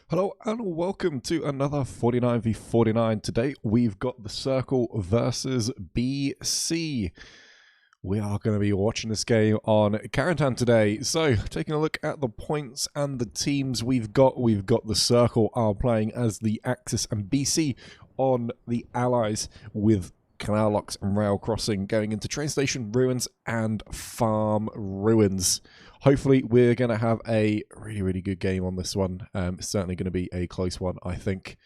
Hello and welcome to another 49v49. Today we've got the Circle versus BC. We are going to be watching this game on Karantan today. So, taking a look at the points and the teams we've got the Circle are playing as the Axis and BC on the Allies with canal locks and rail crossing going into train station ruins and farm ruins. Hopefully we're going to have a really good game on this one. It's certainly going to be a close one, I think,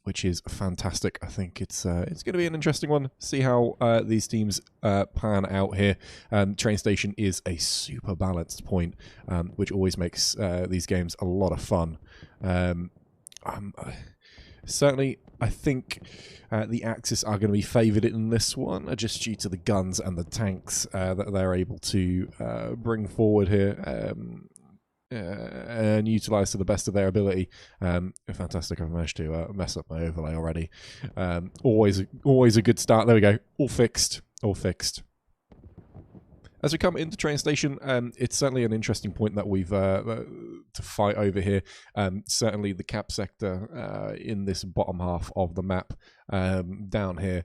which is fantastic. I think it's going to be an interesting one. See how these teams pan out here. Train station is a super balanced point, which always makes these games a lot of fun. Certainly, I think the Axis are going to be favoured in this one, just due to the guns and the tanks that they're able to bring forward here and utilise to the best of their ability. Fantastic, I've managed to mess up my overlay already. Always a good start. There we go, all fixed. As we come into train station, it's certainly an interesting point that we've to fight over here. Certainly the cap sector in this bottom half of the map down here,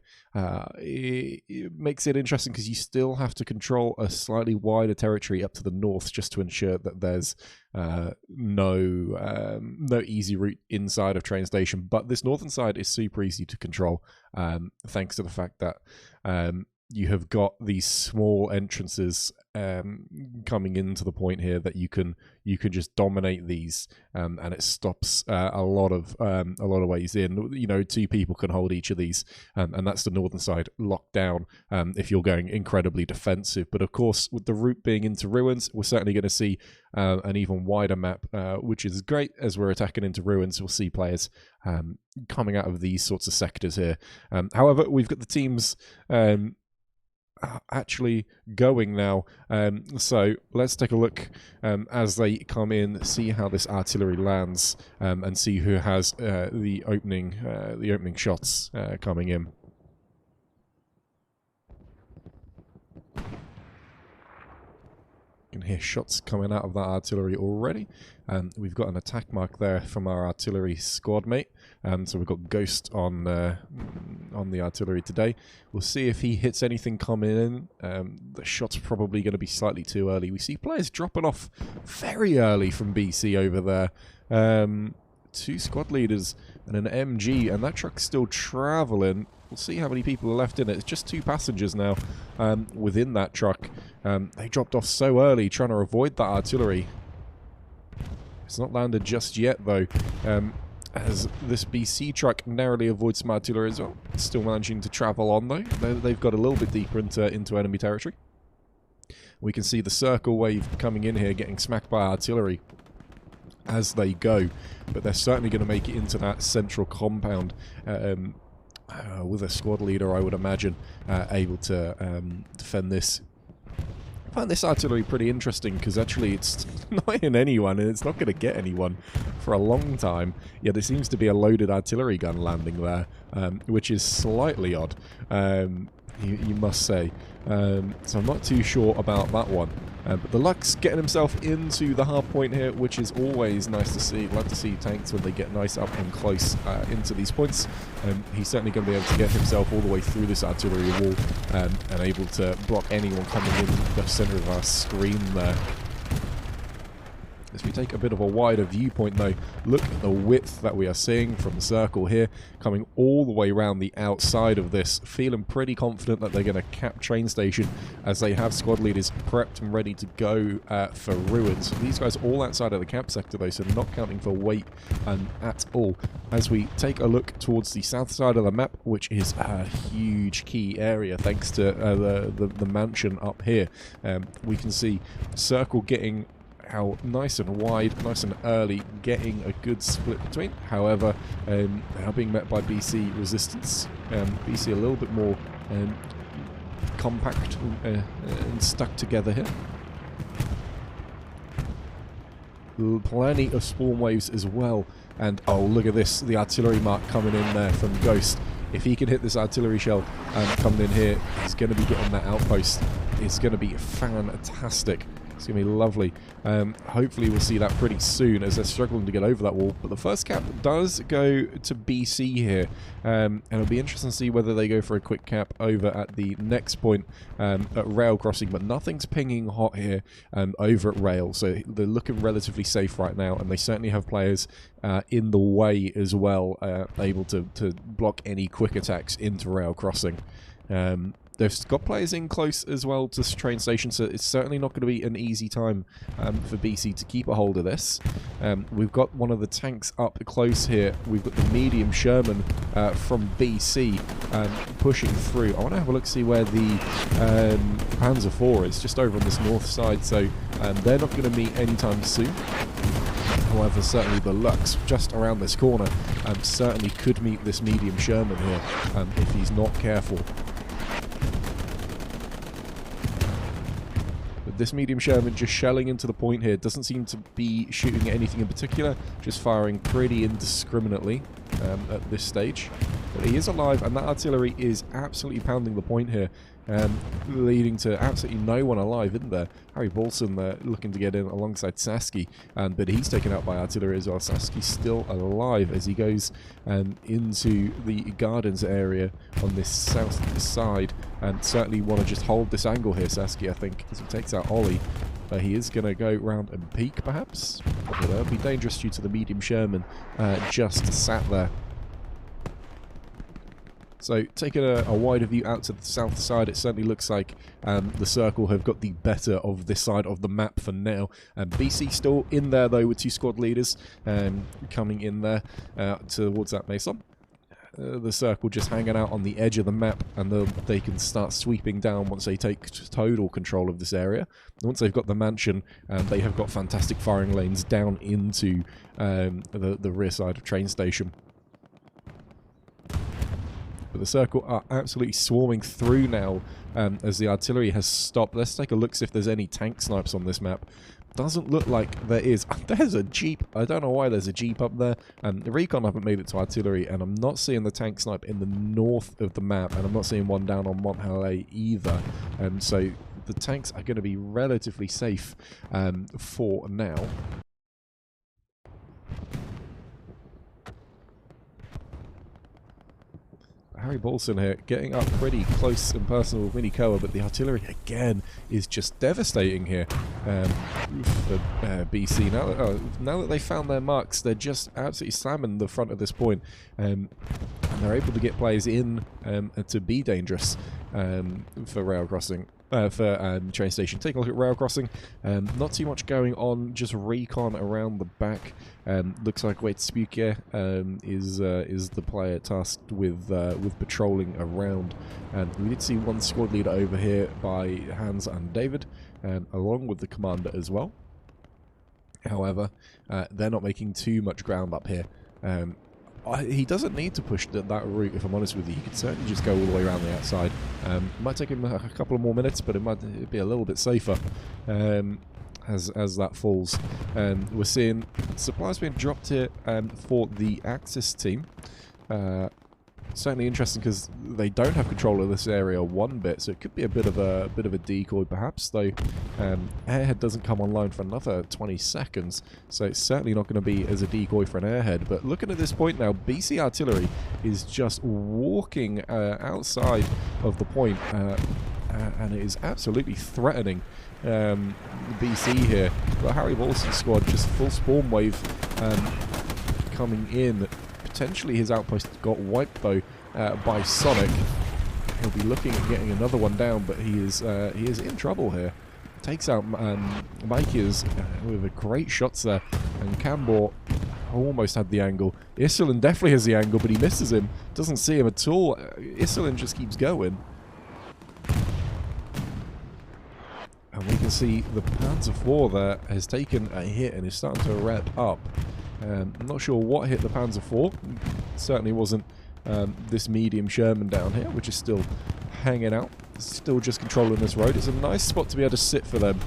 it makes it interesting because you still have to control a slightly wider territory up to the north just to ensure that there's no easy route inside of train station. But this northern side is super easy to control, thanks to the fact that you have got these small entrances coming into the point here that you can just dominate these, and it stops a lot of ways in. You know, two people can hold each of these, and that's the northern side locked down if you're going incredibly defensive. But of course, with the route being into ruins, we're certainly going to see an even wider map, which is great. As we're attacking into ruins, we'll see players coming out of these sorts of sectors here. However, we've got the teams actually going now, so let's take a look as they come in, see how this artillery lands, and see who has the opening shots coming in. You can hear shots coming out of that artillery already. We've got an attack mark there from our artillery squad mate. So we've got Ghost on the artillery today. We'll see if he hits anything coming in. The shot's probably going to be slightly too early. We see players dropping off very early from BC over there. Two squad leaders and an MG, and that truck's still travelling. We'll see how many people are left in it. It's just two passengers now within that truck. They dropped off so early, trying to avoid that artillery. It's not landed just yet, though, as this BC truck narrowly avoids some artillery as well. Still managing to travel on, though. They've got a little bit deeper into enemy territory. We can see the Circle wave coming in here, getting smacked by artillery as they go. But they're certainly going to make it into that central compound with a squad leader, I would imagine, able to defend this. I find this artillery pretty interesting because actually it's not hitting anyone, and it's not going to get anyone for a long time. Yeah, there seems to be a loaded artillery gun landing there, which is slightly odd, you must say. So I'm not too sure about that one. But the Lux getting himself into the hard point here, which is always nice to see. Love to see tanks when they get nice up and close into these points. He's certainly going to be able to get himself all the way through this artillery wall and able to block anyone coming in the center of our screen there. As we take a bit of a wider viewpoint, though, look at the width that we are seeing from the Circle here, coming all the way around the outside of this. Feeling pretty confident that they're going to cap train station, as they have squad leaders prepped and ready to go for ruins. These guys all outside of the cap sector, though, so not counting for weight at all. As we take a look towards the south side of the map, which is a huge key area thanks to the mansion up here, we can see Circle getting out nice and wide, nice and early, getting a good split between. However, they are being met by BC resistance. BC a little bit more compact and stuck together here. Plenty of spawn waves as well. And oh, look at this, the artillery mark coming in there from Ghost. If he can hit this artillery shell coming in here, he's going to be getting that outpost. It's going to be fantastic. It's going to be lovely. Hopefully we'll see that pretty soon as they're struggling to get over that wall. But the first cap does go to BC here. And it'll be interesting to see whether they go for a quick cap over at the next point at Rail Crossing. But nothing's pinging hot here over at Rail. So they're looking relatively safe right now. And they certainly have players in the way as well, able to block any quick attacks into Rail Crossing. They've got players in close as well to train station, so it's certainly not going to be an easy time for BC to keep a hold of this. We've got one of the tanks up close here. We've got the medium Sherman from BC pushing through. I want to have a look, see where the Panzer IV is, just over on this north side, so they're not going to meet anytime soon. However, certainly the Lux just around this corner certainly could meet this medium Sherman here if he's not careful. This medium Sherman just shelling into the point here. Doesn't seem to be shooting at anything in particular. Just firing pretty indiscriminately at this stage. But he is alive, and that artillery is absolutely pounding the point here. Leading to absolutely no one alive, isn't there? Harry Balson there looking to get in alongside Sasky, but he's taken out by artillery as well. Sasky's still alive as he goes into the gardens area on this south side, and certainly want to just hold this angle here, Sasky, I think, as he takes out Ollie. He is going to go round and peek, perhaps. But that'll be dangerous due to the medium Sherman just sat there. So, taking a wider view out to the south side, it certainly looks like the Circle have got the better of this side of the map for now. BC still in there, though, with two squad leaders coming in there towards that Mason. The Circle just hanging out on the edge of the map, and they can start sweeping down once they take total control of this area. Once they've got the mansion, they have got fantastic firing lanes down into the rear side of train station. But the Circle are absolutely swarming through now as the artillery has stopped. Let's take a look, see if there's any tank snipes on this map. Doesn't look like there is. There's a Jeep. I don't know why there's a Jeep up there. The Recon haven't made it to artillery, and I'm not seeing the tank snipe in the north of the map, and I'm not seeing one down on Mont-Halley either. So the tanks are going to be relatively safe for now. Harry Balson here, getting up pretty close and personal with Mini Koa, but the artillery again is just devastating here for BC. Now that they found their marks, they're just absolutely slamming the front of this point, and they're able to get players in to be dangerous for rail crossing. For train station. Take a look at rail crossing. Not too much going on, just recon around the back. Looks like Wade Spuke is the player tasked with patrolling around. And we did see one squad leader over here by Hans and David, along with the commander as well. However, they're not making too much ground up here. He doesn't need to push that route, if I'm honest with you. He could certainly just go all the way around the outside. It might take him a couple of more minutes, but it might be a little bit safer as that falls. We're seeing supplies being dropped here for the Axis team. Certainly interesting because they don't have control of this area one bit, so it could be a bit of a decoy perhaps. Though Airhead doesn't come online for another 20 seconds, so it's certainly not going to be as a decoy for an Airhead. But looking at this point now, BC artillery is just walking outside of the point, and it is absolutely threatening BC here. But Harry Balson's squad just full spawn wave coming in. Potentially his outpost got wiped though by Sonic. He'll be looking at getting another one down, but he is in trouble here. Takes out Mikey's with a great shots there, and Cambor almost had the angle. Iselin definitely has the angle, but he misses him. Doesn't see him at all. Iselin just keeps going. And we can see the Panzer IV there has taken a hit and is starting to wrap up. I'm not sure what hit the Panzer IV. Certainly wasn't this medium Sherman down here, which is still hanging out. Still just controlling this road. It's a nice spot to be able to sit for them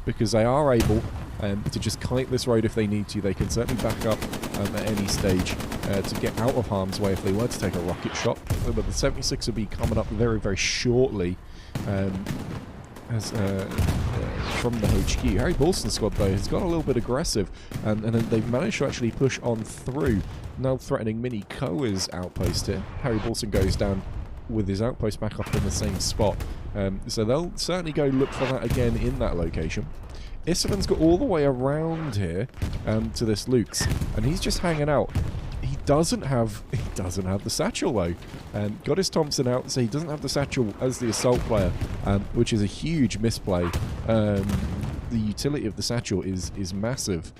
because they are able to just kite this road if they need to. They can certainly back up at any stage to get out of harm's way if they were to take a rocket shot. But the 76 will be coming up very, very shortly. As from the HQ. Harry Paulson's squad, though, has got a little bit aggressive, and then they've managed to actually push on through, now threatening Mini Koa's outpost here. Harry Paulson goes down with his outpost back up in the same spot. So they'll certainly go look for that again in that location. Istvan's got all the way around here to this Luke's, and he's just hanging out. He doesn't have the satchel though. Got his Thompson out, so he doesn't have the satchel as the assault player, which is a huge misplay. The utility of the satchel is massive.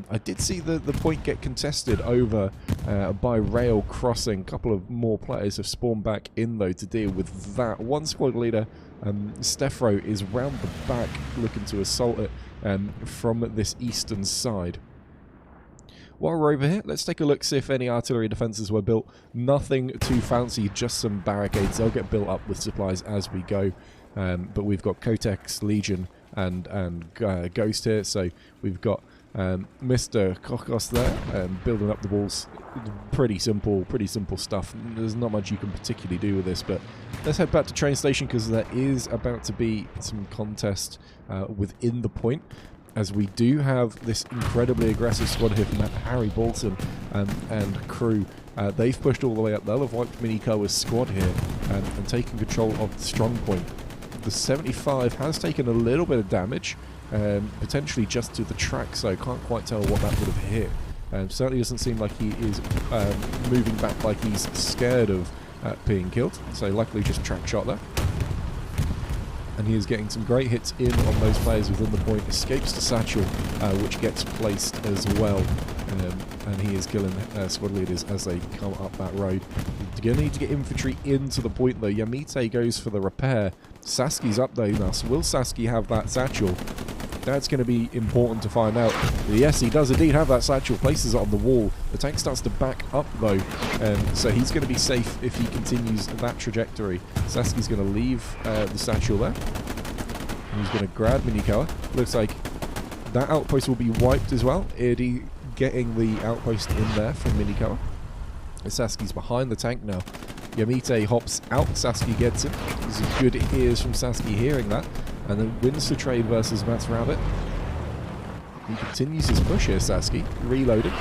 I did see the point get contested over by rail crossing. A couple of more players have spawned back in though to deal with that. One squad leader, Stefro, is round the back looking to assault it from this eastern side. While we're over here, let's take a look, see if any artillery defences were built. Nothing too fancy, just some barricades. They'll get built up with supplies as we go. But we've got Kotex, Legion, and Ghost here. So we've got Mr. Kokos there, building up the walls. Pretty simple stuff. There's not much you can particularly do with this, but let's head back to train station because there is about to be some contest within the point, as we do have this incredibly aggressive squad here from Harry Paulson and crew. They've pushed all the way up. They'll have wiped Mini Koa's squad here and taken control of the strong point. The 75 has taken a little bit of damage, potentially just to the track, so I can't quite tell what that would have hit. Certainly doesn't seem like he is moving back like he's scared of being killed, so likely just track shot there. And he is getting some great hits in on those players within the point. Escapes the satchel, which gets placed as well. And he is killing squad leaders as they come up that road. You're going to need to get infantry into the point though. Yamite goes for the repair. Saski's up though now. So will Saski have that satchel? That's going to be important to find out. Yes, he does indeed have that satchel. Places it on the wall. The tank starts to back up though. So he's going to be safe if he continues that trajectory. Saski's going to leave the satchel there. And he's going to grab Mini Koa. Looks like that outpost will be wiped as well. Eddie getting the outpost in there from Mini Koa. Saski's behind the tank now. Yamite hops out. Saski gets it. There's some good ears from Saski hearing that. And then wins the trade versus Matt's Rabbit. He continues his push here, Saski. Reloaded.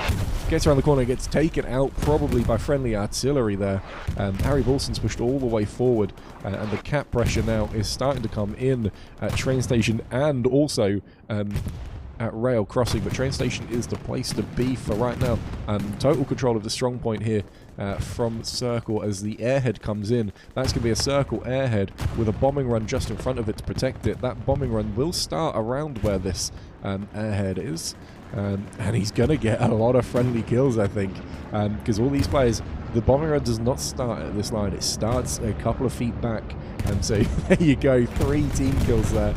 Gets around the corner, gets taken out probably by friendly artillery there. Harry Paulson's pushed all the way forward. And the cap pressure now is starting to come in at train station and also at rail crossing. But train station is the place to be for right now. Total control of the strong point here from Circle as the airhead comes in. That's going to be a Circle airhead with a bombing run just in front of it to protect it. That bombing run will start around where this airhead is. And he's going to get a lot of friendly kills, I think, because all these players, the bombing run does not start at this line. It starts a couple of feet back. So there you go, 3 team kills there.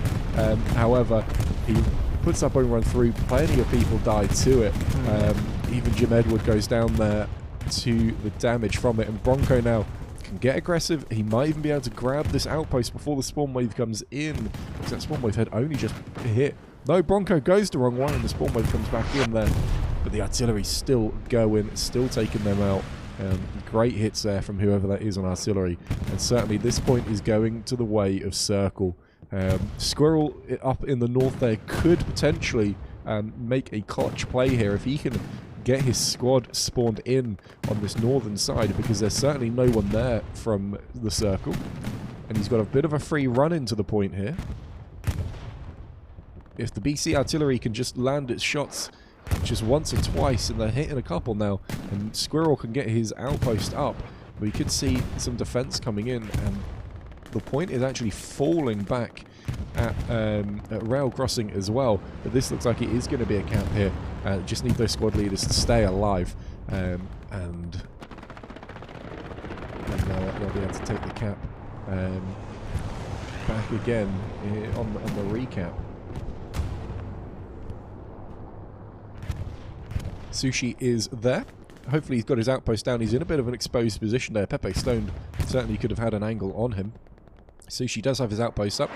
However, he puts that bombing run through. Plenty of people die to it. Even Jim Edward goes down there to the damage from it. And Bronco now can get aggressive. He might even be able to grab this outpost before the spawn wave comes in, because that spawn wave had only just hit. No, Bronco goes the wrong way and the spawn wave comes back in there. But the artillery's still going, still taking them out. Great hits there from whoever that is on artillery. And certainly this point is going to the way of Circle. Squirrel up in the north there could potentially make a clutch play here if he can get his squad spawned in on this northern side, because there's certainly no one there from the Circle. And he's got a bit of a free run into the point here. If the BC artillery can just land its shots just once or twice, and they're hitting a couple now, and Squirrel can get his outpost up, we could see some defense coming in, and the point is actually falling back at rail crossing as well. But this looks like it is going to be a camp here. Just need those squad leaders to stay alive, and now they'll be able to take the cap back again on the recap. Sushi is there. Hopefully he's got his outpost down. He's in a bit of an exposed position there. Pepe Stone certainly could have had an angle on him. Sushi does have his outpost up.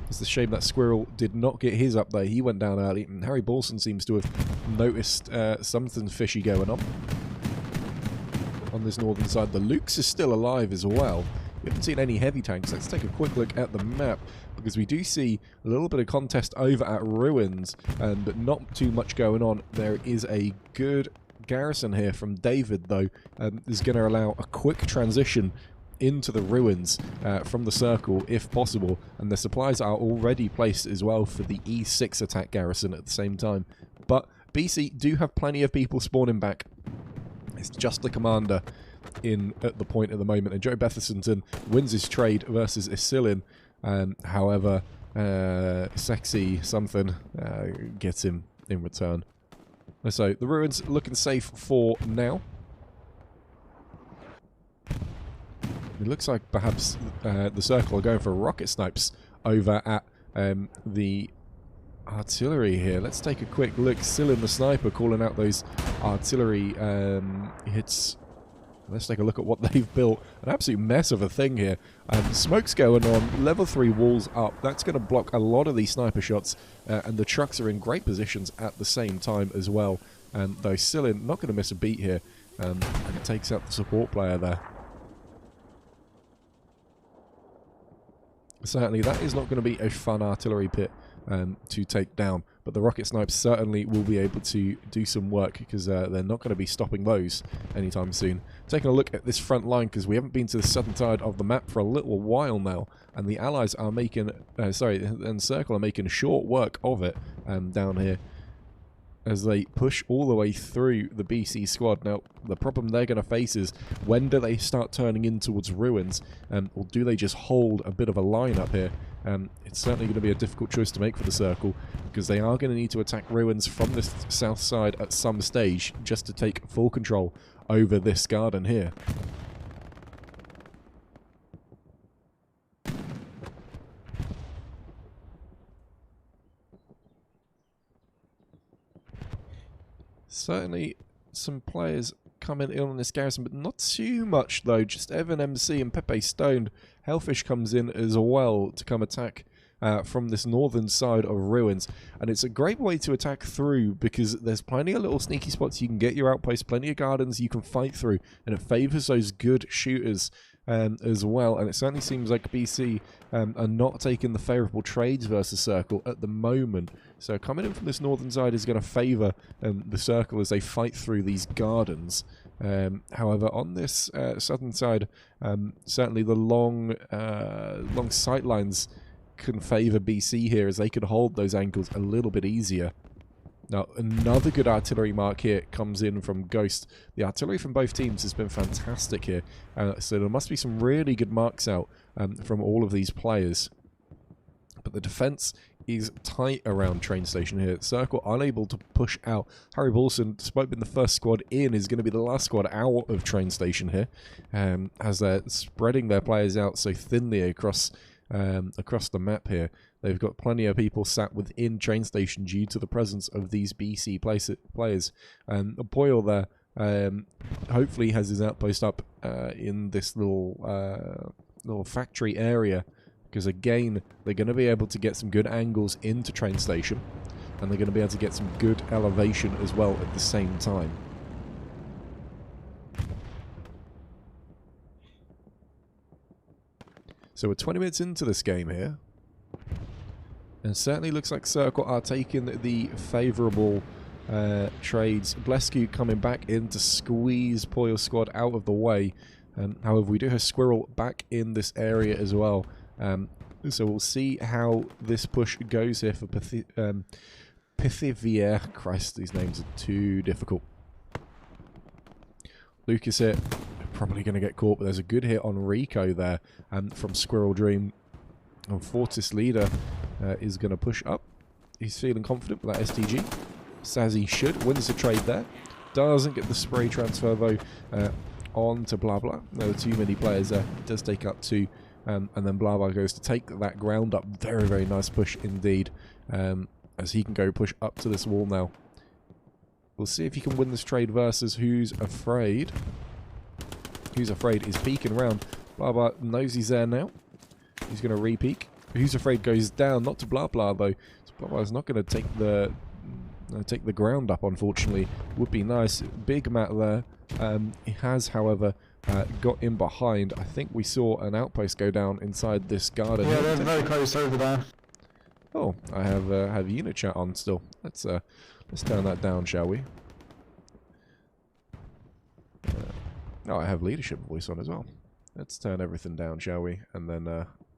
It's a shame that Squirrel did not get his up there. He went down early, and Harry Paulson seems to have noticed something fishy going on this northern side. The Luke's is still alive as well. We haven't seen any heavy tanks. Let's take a quick look at the map, because we do see a little bit of contest over at Ruins, but not too much going on. There is a good garrison here from David, though, is going to allow a quick transition into the Ruins from the circle if possible, and the supplies are already placed as well for the E6 attack garrison at the same time. But BC do have plenty of people spawning back. It's just the commander in at the point at the moment, and Joe Bethersonton wins his trade versus Isilin. However, Sexy something gets him in return. So the Ruins looking safe for now. It looks like perhaps the Circle are going for rocket snipes over at the artillery here. Let's take a quick look. Isilin the sniper calling out those artillery hits. Let's take a look at what they've built. An absolute mess of a thing here. Smoke's going on. Level 3 walls up. That's going to block a lot of these sniper shots. And the trucks are in great positions at the same time as well. Though Isilin not going to miss a beat here. And it takes out the support player there. Certainly that is not going to be a fun artillery pit to take down, but the rocket snipes certainly will be able to do some work, because they're not going to be stopping those anytime soon. Taking a look at this front line, because we haven't been to the southern side of the map for a little while now, and the Allies are making, and Circle are making short work of it down here, as they push all the way through the BC squad. Now, the problem they're going to face is, when do they start turning in towards Ruins, or do they just hold a bit of a line up here? It's certainly going to be a difficult choice to make for the Circle, because they are going to need to attack Ruins from the south side at some stage, just to take full control over this garden here. Certainly some players coming in on this garrison, but not too much though. Just Evan MC and Pepe Stone. Hellfish comes in as well to come attack from this northern side of Ruins. And it's a great way to attack through, because there's plenty of little sneaky spots you can get your outposts, plenty of gardens you can fight through, and it favours those good shooters as well. And it certainly seems like BC are not taking the favourable trades versus Circle at the moment. So coming in from this northern side is going to favour the Circle as they fight through these gardens. However, on this southern side, certainly the long sight lines can favour BC here, as they can hold those angles a little bit easier. Now, another good artillery mark here comes in from Ghost. The artillery from both teams has been fantastic here, so there must be some really good marks out from all of these players. But the defence is tight around train station here. Circle unable to push out. Harry Balson, despite being the first squad in, is going to be the last squad out of train station here, as they're spreading their players out so thinly across the map here. They've got plenty of people sat within train station due to the presence of these BC players. Boyle there hopefully has his outpost up in this little factory area, because again, they're going to be able to get some good angles into train station, and they're going to be able to get some good elevation as well at the same time. So we're 20 minutes into this game here, and certainly looks like Circle are taking the favourable trades. Blescu coming back in to squeeze Poyle's squad out of the way. However, we do have Squirrel back in this area as well. So we'll see how this push goes here for Pithivier. Christ, these names are too difficult. Lucas here, probably going to get caught, but there's a good hit on Rico there from Squirrel Dream. And Fortis Leader is going to push up. He's feeling confident with that STG. Sazzy should. Wins the trade there. Doesn't get the spray transfer though on to Blah Blah. There were too many players there. Does take up two. And then Blah Blah goes to take that ground up. Very, very nice push indeed. As he can go push up to this wall now. We'll see if he can win this trade versus Who's Afraid. Who's Afraid is peeking around. Blah Blah knows he's there now. He's going to re-peek. Who's Afraid goes down. Not to Blah Blah though. So Blah Blah is not going to take the ground up, unfortunately. Would be nice. Big Matt there. He has, however, got in behind. I think we saw an outpost go down inside this garden. Yeah, they're very close over there. Oh, I have unit chat on still. Let's turn that down, shall we? Oh, I have leadership voice on as well. Let's turn everything down, shall we? And then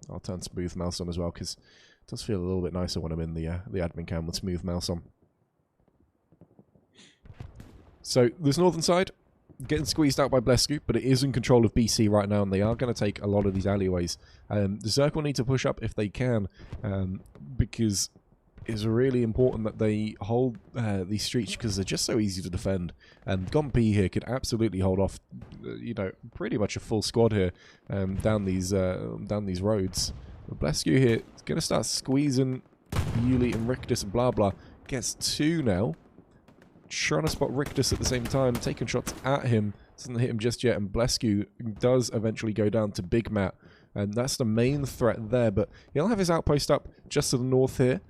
I'll turn smooth mouse on as well, because it does feel a little bit nicer when I'm in the admin cam with smooth mouse on. So this northern side getting squeezed out by Blesku, but it is in control of BC right now, and they are going to take a lot of these alleyways. The Circle need to push up if they can, because it's really important that they hold these streets, because they're just so easy to defend. And Gompi here could absolutely hold off, you know, pretty much a full squad here down these roads. But Blesku here is going to start squeezing Yuli and Rictus and blah blah. Gets 2 now. Trying to spot Rictus at the same time, taking shots at him. Doesn't hit him just yet, and Blesku does eventually go down to Big Matt. And that's the main threat there, but he'll have his outpost up just to the north here,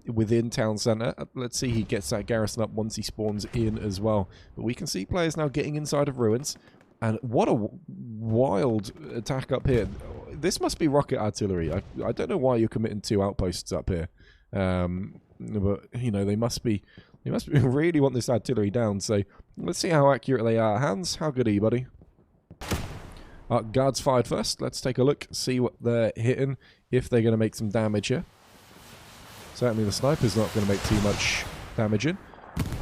within town centre. Let's see he gets that garrison up once he spawns in as well. But we can see players now getting inside of ruins. And what a wild attack up here. This must be rocket artillery. I don't know why you're committing 2 outposts up here. But, you know, they must be really want this artillery down. So let's see how accurate they are. Hans, how good are you, buddy? Guards fired first. Let's take a look, see what they're hitting, if they're going to make some damage here. Certainly the sniper's not going to make too much damage in.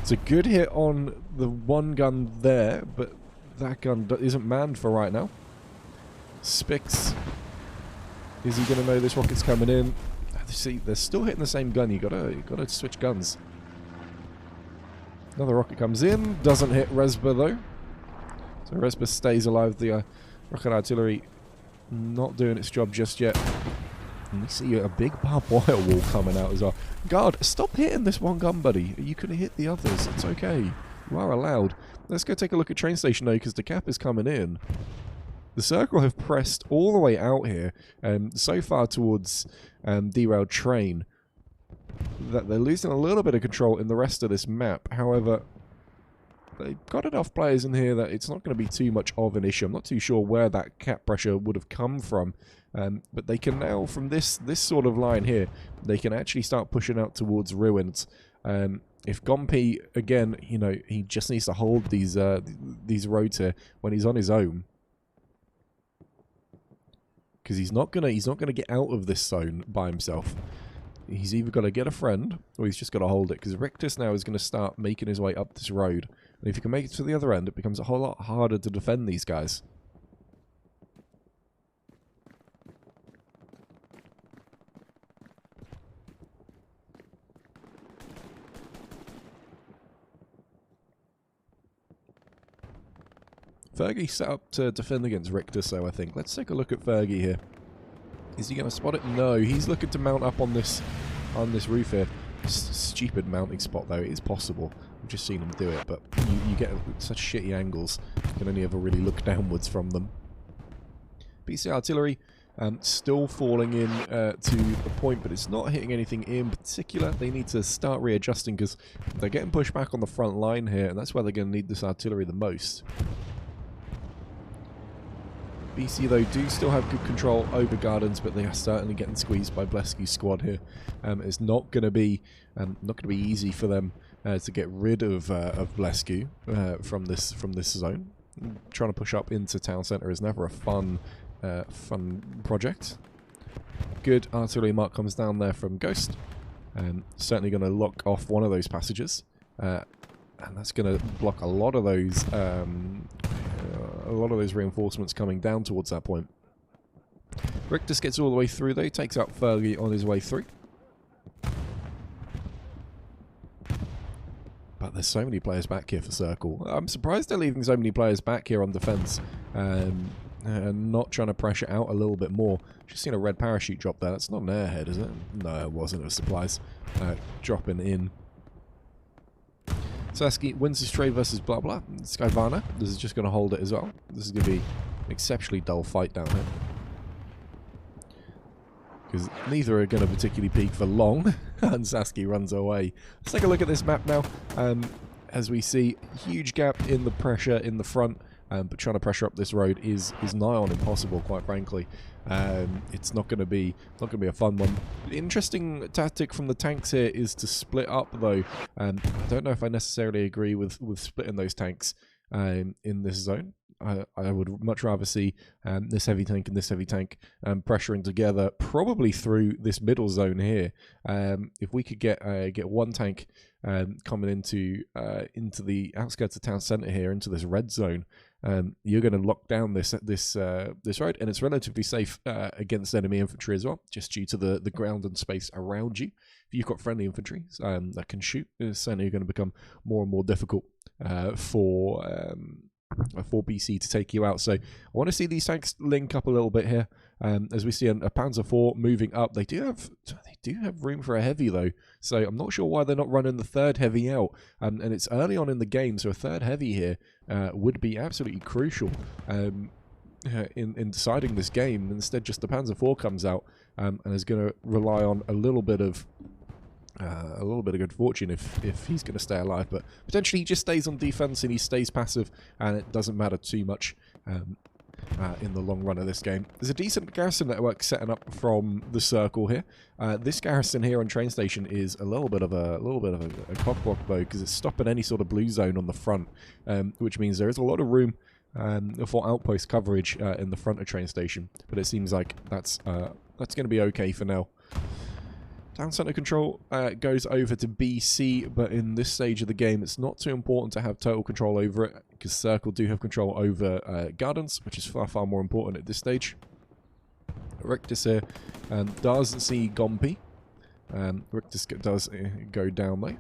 It's a good hit on the one gun there, but that gun isn't manned for right now. Spix, is he going to know this rocket's coming in? See, they're still hitting the same gun. You gotta switch guns. Another rocket comes in, doesn't hit Resba though. So Resba stays alive. The rocket artillery not doing its job just yet. And we see a big barbed wire wall coming out as well. Guard, stop hitting this one gun, buddy. You can hit the others. It's okay. You are allowed. Let's go take a look at train station though, because the cap is coming in. The Circle have pressed all the way out here, so far towards derailed train, that they're losing a little bit of control in the rest of this map. However, they've got enough players in here that it's not going to be too much of an issue. I'm not too sure where that cap pressure would have come from, but they can now, from this sort of line here, they can actually start pushing out towards ruins. If Gompi, again, you know, he just needs to hold these roads here when he's on his own, because he's not gonna get out of this zone by himself. He's either got to get a friend, or he's just got to hold it, because Rictus now is going to start making his way up this road. And if he can make it to the other end, it becomes a whole lot harder to defend these guys. Fergie set up to defend against Rictus, so I think. Let's take a look at Fergie here. Is he going to spot it? No, he's looking to mount up on this roof here. Stupid mounting spot, though. It is possible. I've just seen him do it, but you get such shitty angles. You can only ever really look downwards from them. BC artillery still falling in to the point, but it's not hitting anything in particular. They need to start readjusting, because they're getting pushed back on the front line here, and that's where they're going to need this artillery the most. BC, though, do still have good control over gardens, but they are certainly getting squeezed by Blesku's squad here. It's not going to be easy for them to get rid of Blesku from this zone. Trying to push up into town centre is never a fun project. Good artillery mark comes down there from Ghost. Certainly going to lock off one of those passages, and that's going to block a lot of those. A lot of those reinforcements coming down towards that point. Rictus gets all the way through though, takes out Fergie on his way through. But there's so many players back here for Circle. I'm surprised they're leaving so many players back here on defense, and not trying to pressure out a little bit more. Just seen a red parachute drop there. That's not an airhead, is it? No, it wasn't. It was supplies dropping in. Sasuke wins his trade versus blah blah. Skyvana, this is just going to hold it as well. This is going to be an exceptionally dull fight down here, because neither are going to particularly peak for long, and Sasuke runs away. Let's take a look at this map now. As we see, huge gap in the pressure in the front. but trying to pressure up this road is nigh on impossible, quite frankly. It's not going to be a fun one. Interesting tactic from the tanks here is to split up, though. I don't know if I necessarily agree with splitting those tanks in this zone. I would much rather see this heavy tank and this heavy tank pressuring together, probably through this middle zone here. If we could get one tank coming into the outskirts of town centre here, into this red zone, you're going to lock down this road, and it's relatively safe against enemy infantry as well, just due to the ground and space around you. If you've got friendly infantry that can shoot, it's certainly going to become more and more difficult for BC to take you out. So I want to see these tanks link up a little bit here. As we see a Panzer IV moving up, they do have room for a heavy though. So I'm not sure why they're not running the third heavy out. And it's early on in the game, so a third heavy here would be absolutely crucial in deciding this game. Instead, just the Panzer IV comes out and is going to rely on a little bit of good fortune if he's going to stay alive, but potentially he just stays on defense and he stays passive, and it doesn't matter too much in the long run of this game. There's a decent garrison network setting up from the circle here. This garrison here on train station is a little bit of a cockblock though, because it's stopping any sort of blue zone on the front, which means there is a lot of room for outpost coverage in the front of train station. But it seems like that's going to be okay for now. Town centre control goes over to BC, but in this stage of the game, it's not too important to have total control over it, because Circle do have control over Gardens, which is far, far more important at this stage. Rictus here does see Gompi. Rictus does go down though.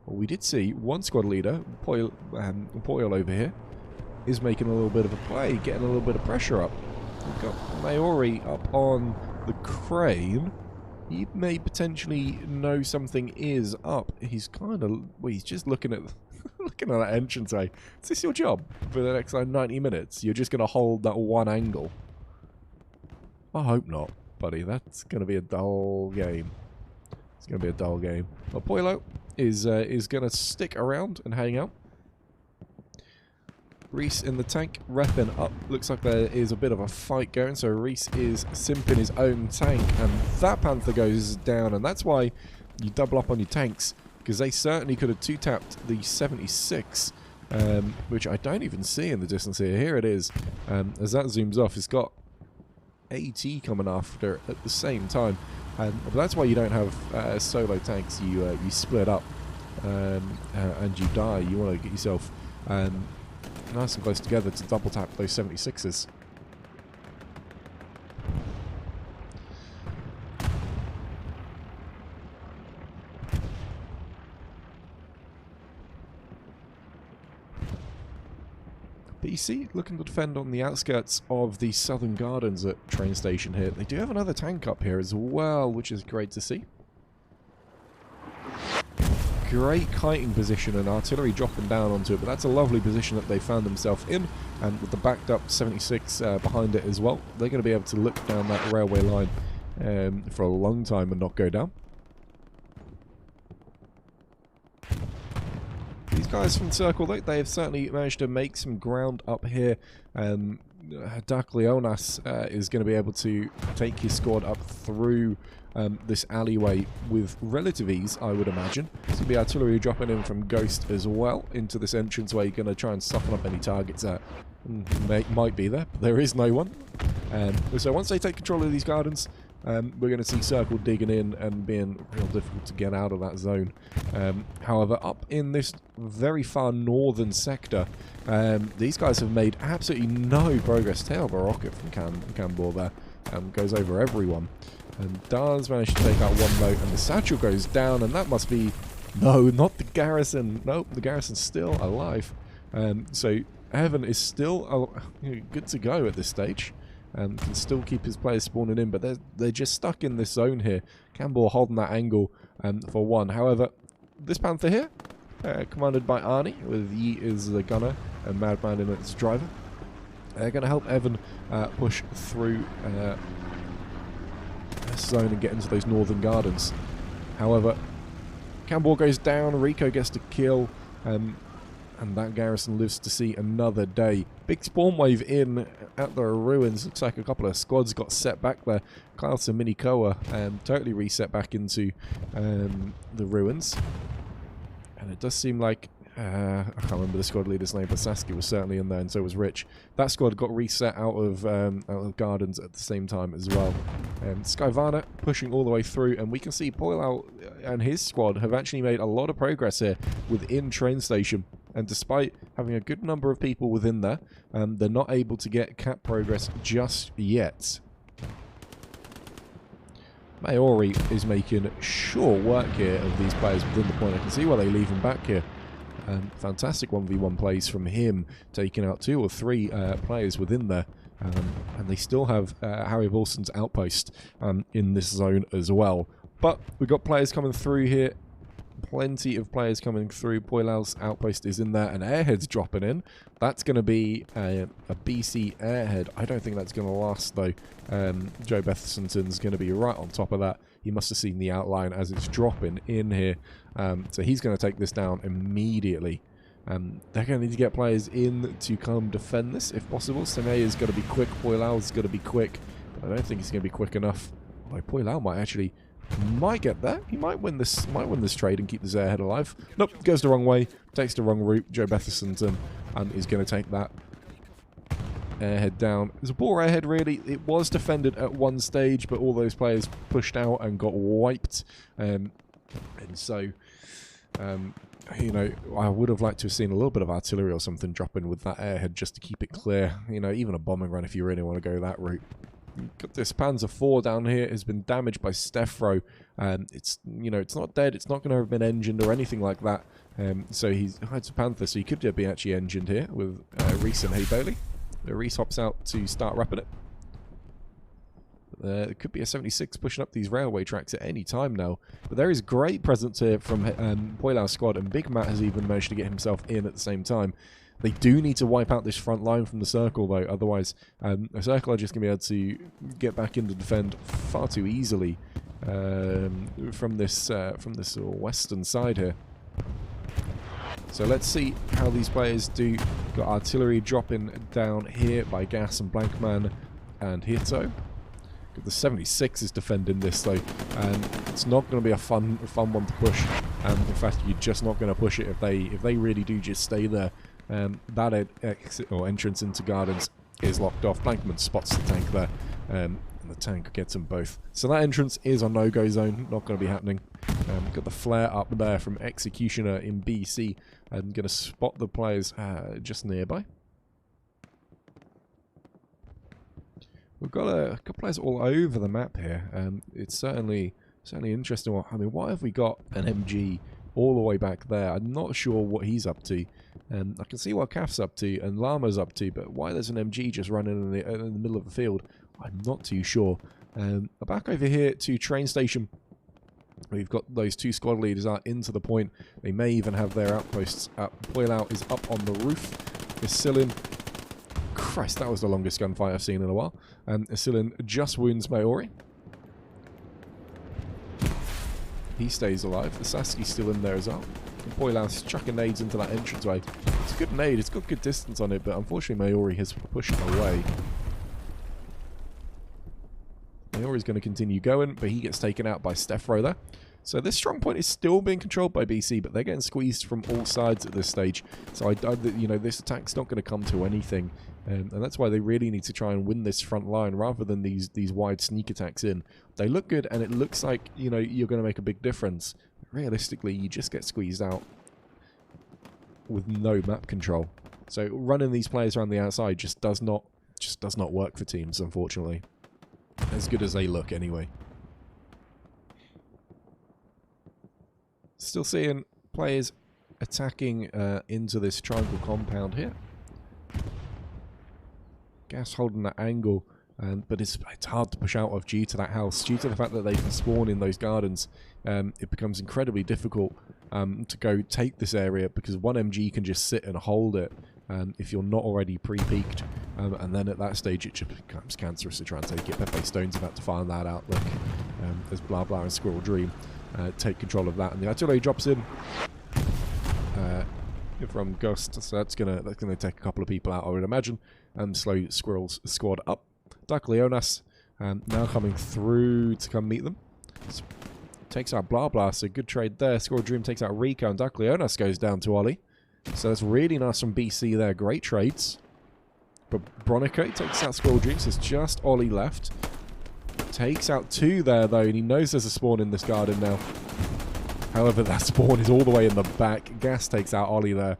Well, we did see one squad leader, Poyle over here, is making a little bit of a play, getting a little bit of pressure up. We've got Maori up on the crane. He may potentially know something is up. He's kind of, well, he's just looking at that entranceway. Is this your job for the next 90 minutes? You're just going to hold that one angle? I hope not, buddy. That's going to be a dull game. It's going to be a dull game. Well, Poilo is going to stick around and hang out. Reese in the tank, repping up. Looks like there is a bit of a fight going, so Reese is simping his own tank, and that Panther goes down, and that's why you double up on your tanks, because they certainly could have two-tapped the 76, which I don't even see in the distance here. Here it is. As that zooms off, it's got AT coming after at the same time, but that's why you don't have solo tanks. You split up and you die. You want to get yourself nice and close together to double tap those 76s. BC looking to defend on the outskirts of the Southern Gardens at train station here. They do have another tank up here as well, which is great to see. Great kiting position and artillery dropping down onto it, but that's a lovely position that they found themselves in, and with the backed up 76 behind it as well, they're going to be able to look down that railway line for a long time and not go down. These guys from Circle, they have certainly managed to make some ground up here. Dark Leonas is going to be able to take his squad up through this alleyway with relative ease, I would imagine. There's going to be artillery dropping in from Ghost as well into this entranceway, going to try and soften up any targets that might be there, but there is no one. So once they take control of these gardens, we're going to see Circle digging in and being real difficult to get out of that zone. However, up in this very far northern sector, these guys have made absolutely no progress. Tail of a rocket from Cambor there goes over everyone and does manage to take out one note, and the satchel goes down, and that must be... No, not the garrison. Nope, the garrison's still alive. So Evan is still good to go at this stage. Can still keep his players spawning in, but they're just stuck in this zone here. Campbell holding that angle for one. However, this Panther here, commanded by Arnie, with Yi as the gunner and Madman in as driver, they're going to help Evan push through this zone and get into those northern gardens. However, Campbell goes down, Rico gets to kill. And that garrison lives to see another day. Big spawn wave in at the ruins. Looks like a couple of squads got set back there. Carlson Minikoa totally reset back into the ruins. And it does seem like, I can't remember the squad leader's name, but Saskia was certainly in there, and so was Rich. That squad got reset out of Gardens at the same time as well. Skyvana pushing all the way through, and we can see Poilau and his squad have actually made a lot of progress here within train station. And despite having a good number of people within there, they're not able to get cap progress just yet. Maori is making short work here of these players within the point. I can see why they leave him back here. Fantastic 1v1 plays from him, taking out 2 or 3 players within there. And they still have Harry Wilson's outpost in this zone as well. But we've got players coming through here. Plenty of players coming through. Poilau's outpost is in there, and Airhead's dropping in. That's going to be a BC Airhead. I don't think that's going to last, though. Joe Bethsonton's going to be right on top of that. He must have seen the outline as it's dropping in here. So he's going to take this down immediately. They're going to need to get players in to come defend this, if possible. Semei is going to be quick. Poilau's going to be quick. But I don't think he's going to be quick enough. Although Poilau might get there. He might win this trade and keep this airhead alive. Nope, goes the wrong way, takes the wrong route. Joe Bethsonton is going to take that airhead down. It's a poor airhead, really. It was defended at one stage, but all those players pushed out and got wiped. And so, you know, I would have liked to have seen a little bit of artillery or something drop in with that airhead just to keep it clear. You know, even a bombing run if you really want to go that route. Got this Panzer IV down here, has been damaged by Stefro. It's, you know, it's not dead, it's not going to have been engined or anything like that. So it's a Panther, so he could be actually engined here with Reese and Hay Bailey. Reese hops out to start wrapping it. It could be a 76 pushing up these railway tracks at any time now. But there is great presence here from Poilau's squad, and Big Matt has even managed to get himself in at the same time. They do need to wipe out this front line from the circle, though. Otherwise, the circle are just going to be able to get back in to defend far too easily from this western side here. So let's see how these players do. Got artillery dropping down here by Gas and Blankman and Hito. The 76 is defending this, though, and it's not going to be a fun one to push. In fact, you're just not going to push it if they really do just stay there. That exit or entrance into Gardens is locked off. Blankman spots the tank there, and the tank gets them both. So that entrance is a no-go zone, not going to be happening. Got the flare up there from Executioner in BC, and going to spot the players just nearby. We've got a couple players all over the map here. It's certainly interesting. I mean, why have we got an MG all the way back there? I'm not sure what he's up to. I can see what Kaf's up to and Lama's up to, but why there's an MG just running in the middle of the field, I'm not too sure. Back over here to train station. We've got those 2 squad leaders out into the point. They may even have their outposts up. Poilau is up on the roof. Isilin, Christ, that was the longest gunfight I've seen in a while. Isilin just wounds Maori. He stays alive. The Saski's still in there as well. Poilau's chucking nades into that entranceway. It's a good nade, it's got good distance on it, but unfortunately Maori has pushed away. Maori's going to continue going, but he gets taken out by Stefro there. So this strong point is still being controlled by BC, but they're getting squeezed from all sides at this stage. So you know, this attack's not going to come to anything, and that's why they really need to try and win this front line rather than these wide sneak attacks in. They look good, and it looks like, you know, you're going to make a big difference. Realistically, you just get squeezed out with no map control. So running these players around the outside just does not work for teams, unfortunately. As good as they look, anyway. Still seeing players attacking into this triangle compound here. Gas holding that angle, but it's hard to push out of due to that house. Due to the fact that they can spawn in those gardens, it becomes incredibly difficult to go take this area, because one MG can just sit and hold it if you're not already pre-peaked. And then at that stage it just becomes cancerous to try and take it. Pepe Stone's about to find that out. Look, as Blah Blah and Squirrel Dream take control of that, and the artillery drops in. from Ghost, so that's gonna take a couple of people out, I would imagine, and slow Squirrel's squad up. Dark Leonas now coming through to come meet them. Takes out Blah Blah, so good trade there. Squirrel Dream takes out Rico, and Dark Leonas goes down to Ollie. So that's really nice from BC there. Great trades. But Bronico takes out Squirrel Dream, so it's just Ollie left. Takes out 2 there, though, and he knows there's a spawn in this garden now. However, that spawn is all the way in the back. Gas takes out Ollie there.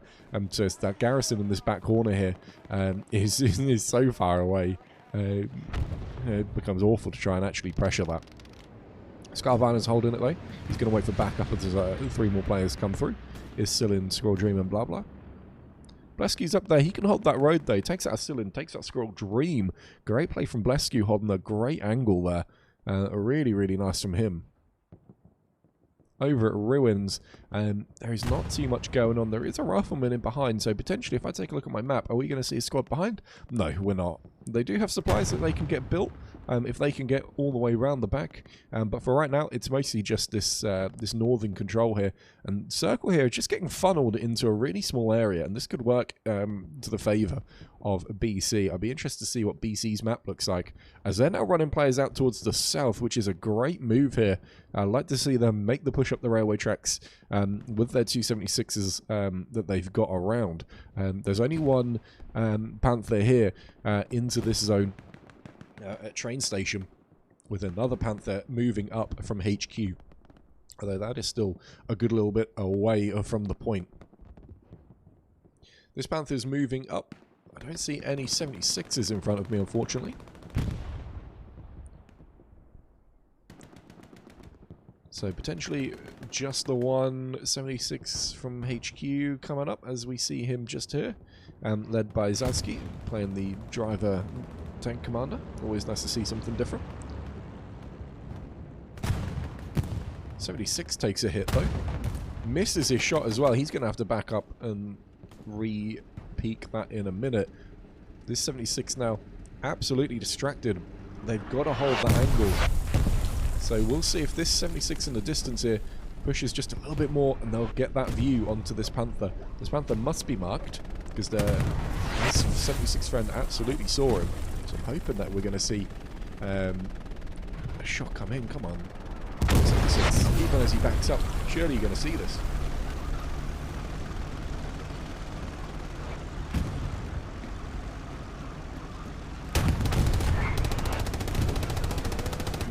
So it's that garrison in this back corner here is so far away. It becomes awful to try and actually pressure that. Scarvana's holding it though. He's going to wait for backup as 3 more players come through. Is Sillin, Squirrel Dream, and Blah Blah. Blesky's up there. He can hold that road though. Takes out Sillin, takes out Squirrel Dream. Great play from Blesky, holding a great angle there. Really, really nice from him. Over at Ruins, there is not too much going on. There is a rifleman in behind, so potentially if I take a look at my map, are we going to see a squad behind? No, we're not. They do have supplies that they can get built, if they can get all the way around the back. But for right now, it's mostly just this this northern control here. And Circle here is just getting funneled into a really small area, and this could work to the favour of BC. I'd be interested to see what BC's map looks like, as they're now running players out towards the south, which is a great move here. I'd like to see them make the push up the railway tracks with their 276s that they've got around. There's only one Panther here into this zone at train station, with another Panther moving up from HQ. Although that is still a good little bit away from the point. This Panther's moving up. I don't see any 76s in front of me, unfortunately. So potentially just the one 76 from HQ coming up, as we see him just here. Led by Zazki, playing the driver tank commander. Always nice to see something different. 76 takes a hit though. Misses his shot as well. He's going to have to back up and re-peek that in a minute. This 76 now absolutely distracted. They've got to hold that angle. So we'll see if this 76 in the distance here pushes just a little bit more, and they'll get that view onto this Panther. This Panther must be marked, because this 76 friend absolutely saw him. So I'm hoping that we're going to see a shot come in. Come on. 76, even as he backs up, surely you're going to see this.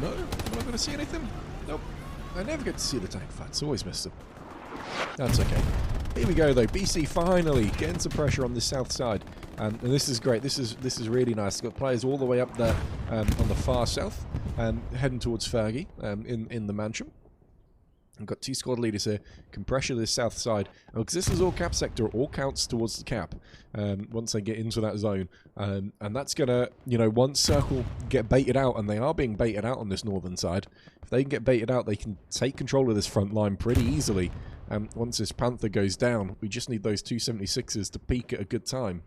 No, I'm not going to see anything. Nope. I never get to see the tank fights. Always miss them. That's okay. Here we go though. BC finally getting some pressure on the south side, and this is great. This is really nice. Got players all the way up there on the far south, heading towards Fergie in the mansion. I've got 2 squad leaders here. Can pressure this south side. Because this is all cap sector. All counts towards the cap once they get into that zone. And that's going to, once Circle get baited out, and they are being baited out on this northern side, if they can get baited out, they can take control of this front line pretty easily. Once this Panther goes down, we just need those 276s to peak at a good time.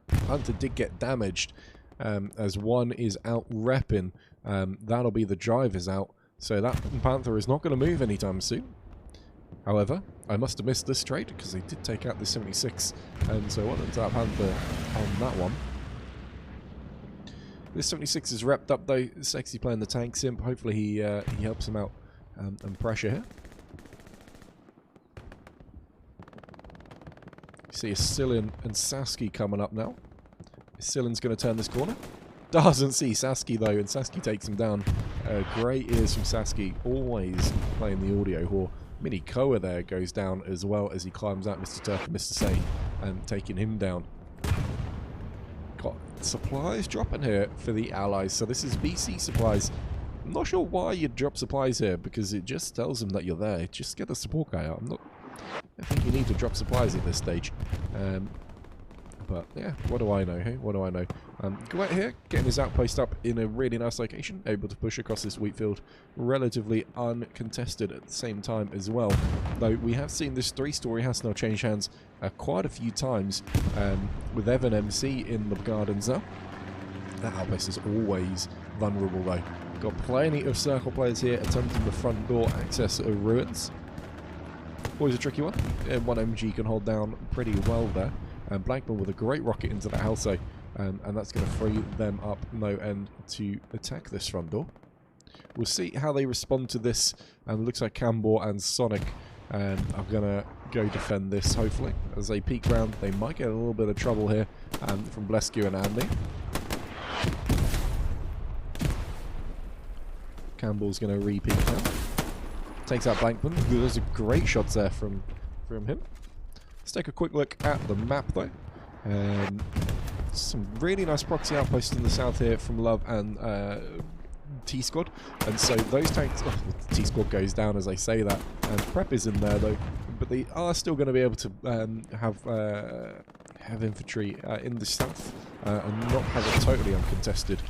Panther did get damaged as one is out repping. That'll be the drivers out. So that Panther is not going to move anytime soon. However, I must have missed this trade, because they did take out the 76. So well done to that Panther on that one. This 76 is wrapped up though. Sexy playing the tank simp. Hopefully he helps him out and pressure here. See a Sillin and Sasky coming up now. Sillin's going to turn this corner. Doesn't see Sasky though, and Sasky takes him down. Great ears from Sasky, always playing the audio whore. Mini Koa there goes down as well as he climbs out Mr. Turf and Mr. Sane, and taking him down. Got supplies dropping here for the allies, so this is BC supplies. I'm not sure why you'd drop supplies here, because it just tells them that you're there. Just get the support guy out. I think you need to drop supplies at this stage. But yeah, what do I know, hey? What do I know? Go out here, getting his outpost up in a really nice location, able to push across this wheat field relatively uncontested at the same time as well. Though we have seen this 3-story house now change hands quite a few times with Evan MC in the gardens now. That outpost is always vulnerable though. Got plenty of Circle players here attempting the front door access of Ruins. Always a tricky one. One MG can hold down pretty well there. And Blankman with a great rocket into the Halso. And that's going to free them up no end to attack this front door. We'll see how they respond to this. It looks like Cambor and Sonic are going to go defend this, hopefully. As they peek round, they might get a little bit of trouble here from Blescu and Andy. Campbell's going to re-peek now. Takes out Blankman. Those are great shots there from him. Let's take a quick look at the map, though. Some really nice proxy outposts in the south here from Love and T-Squad. And so those tanks... Oh, T-Squad goes down as I say that. And Prep is in there, though. But they are still going to be able to have infantry in the south and not have it totally uncontested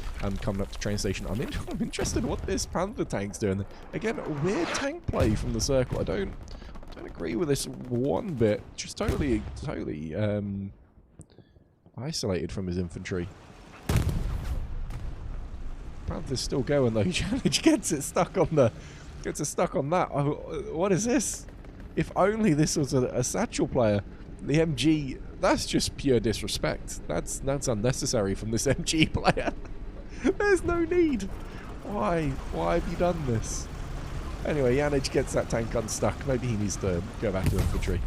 coming up to train station. I'm interested in what this Panther tank's doing. Again, a weird tank play from the circle. I don't agree with this one bit. Just totally isolated from his infantry. Panther's still going though. Challenge gets it stuck on that. Oh, what is this? If only this was a satchel player. The MG, that's just pure disrespect. That's unnecessary from this MG player. There's no need. Why have you done this? Anyway, Janich gets that tank unstuck. Maybe he needs to go back to infantry.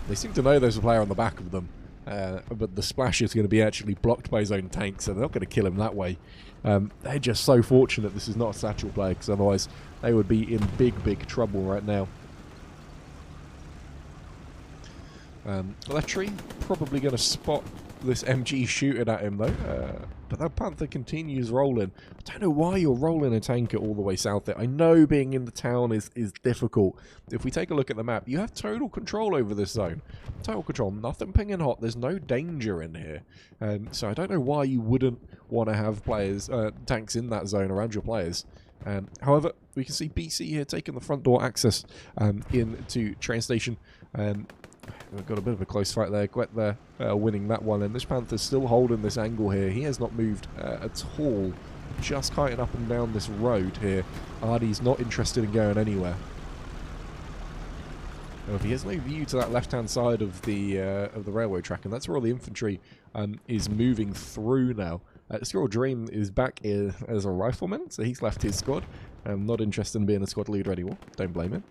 They seem to know there's a player on the back of them. But the splash is going to be actually blocked by his own tank, so they're not going to kill him that way. They're just so fortunate this is not a satchel player, because otherwise they would be in big trouble right now. Lettree probably going to spot this MG shooting at him though, but that Panther continues rolling. I don't know why you're rolling a tanker all the way south there. I know being in the town is difficult. If we take a look at the map, you have total control over this zone. Total control, nothing pinging hot, there's no danger in here. So I don't know why you wouldn't want to have players, tanks in that zone around your players. However, we can see BC here taking the front door access into train station. We've got a bit of a close fight there. Gwet there winning that one, and this Panther's still holding this angle here. He has not moved at all, just kiting up and down this road here. Ardy's not interested in going anywhere. He has no view to that left-hand side of the railway track, and that's where all the infantry is moving through now. Squirrel Dream is back as a rifleman, so he's left his squad. Not interested in being a squad leader anymore. Don't blame him.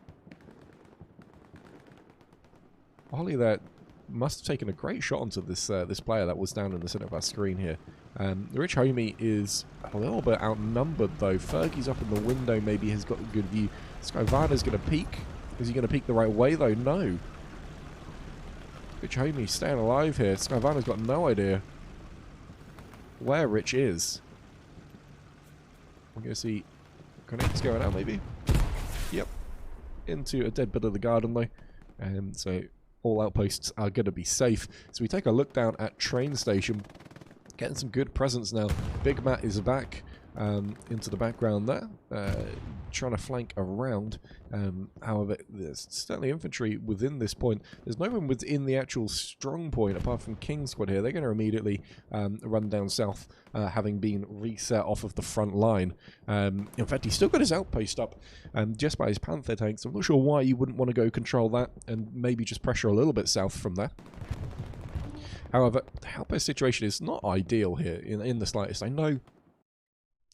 Holly there must have taken a great shot onto this this player that was down in the center of our screen here. Rich Homie is a little bit outnumbered though. Fergie's up in the window, maybe has got a good view. Skyvana's going to peek. Is he going to peek the right way though? No. Rich Homie staying alive here. Skyvana's got no idea where Rich is. We're going to see grenades going out maybe. Yep. Into a dead bit of the garden though. So all outposts are going to be safe. So we take a look down at train station. Getting some good presence now. Big Matt is back into the background there. Trying to flank around. However, there's certainly infantry within this point. There's no one within the actual strong point apart from King Squad here. They're going to immediately run down south, having been reset off of the front line. In fact, he's still got his outpost up just by his Panther tanks. I'm not sure why you wouldn't want to go control that and maybe just pressure a little bit south from there. However, the outpost situation is not ideal here in the slightest. I know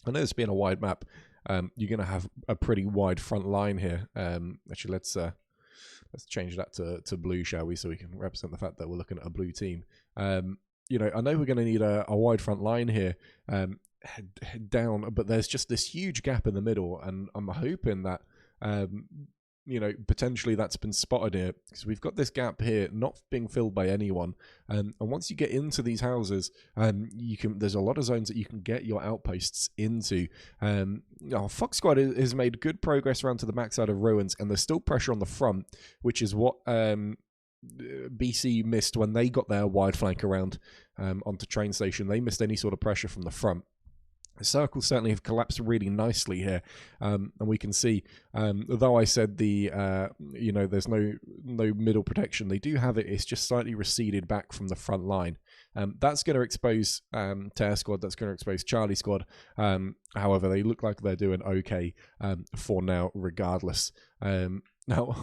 it's being a wide map. You're going to have a pretty wide front line here. Actually, let's change that to blue, shall we, so we can represent the fact that we're looking at a blue team. You know, I know we're going to need a wide front line here, head down, but there's just this huge gap in the middle, and I'm hoping that you know, potentially that's been spotted here, because we've got this gap here not being filled by anyone, and once you get into these houses, there's a lot of zones that you can get your outposts into. Fox Squad has made good progress around to the backside of ruins, and there's still pressure on the front, which is what BC missed when they got their wide flank around onto train station. They missed any sort of pressure from the front. The circles certainly have collapsed really nicely here, and we can see, although I said the you know, there's no middle protection, they do have it. It's just slightly receded back from the front line. That's going to expose Tear Squad. That's going to expose Charlie Squad. However, they look like they're doing okay for now, regardless. Now,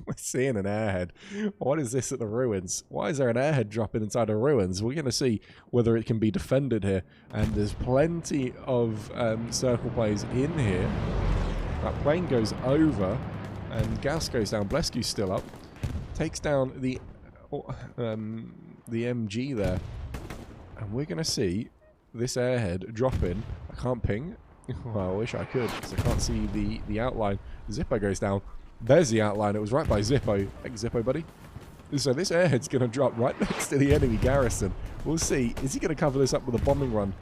we're seeing an airhead. What is this at the ruins? Why is there an airhead dropping inside the ruins? We're going to see whether it can be defended here. And there's plenty of circle players in here. That plane goes over, and Gas goes down. Blesku's still up. Takes down the MG there. And we're going to see this airhead drop in. I can't ping. Well, I wish I could, because I can't see the outline. Zippo goes down. There's the outline. It was right by Zippo. Thanks, Zippo, buddy. So this airhead's going to drop right next to the enemy garrison. We'll see. Is he going to cover this up with a bombing run?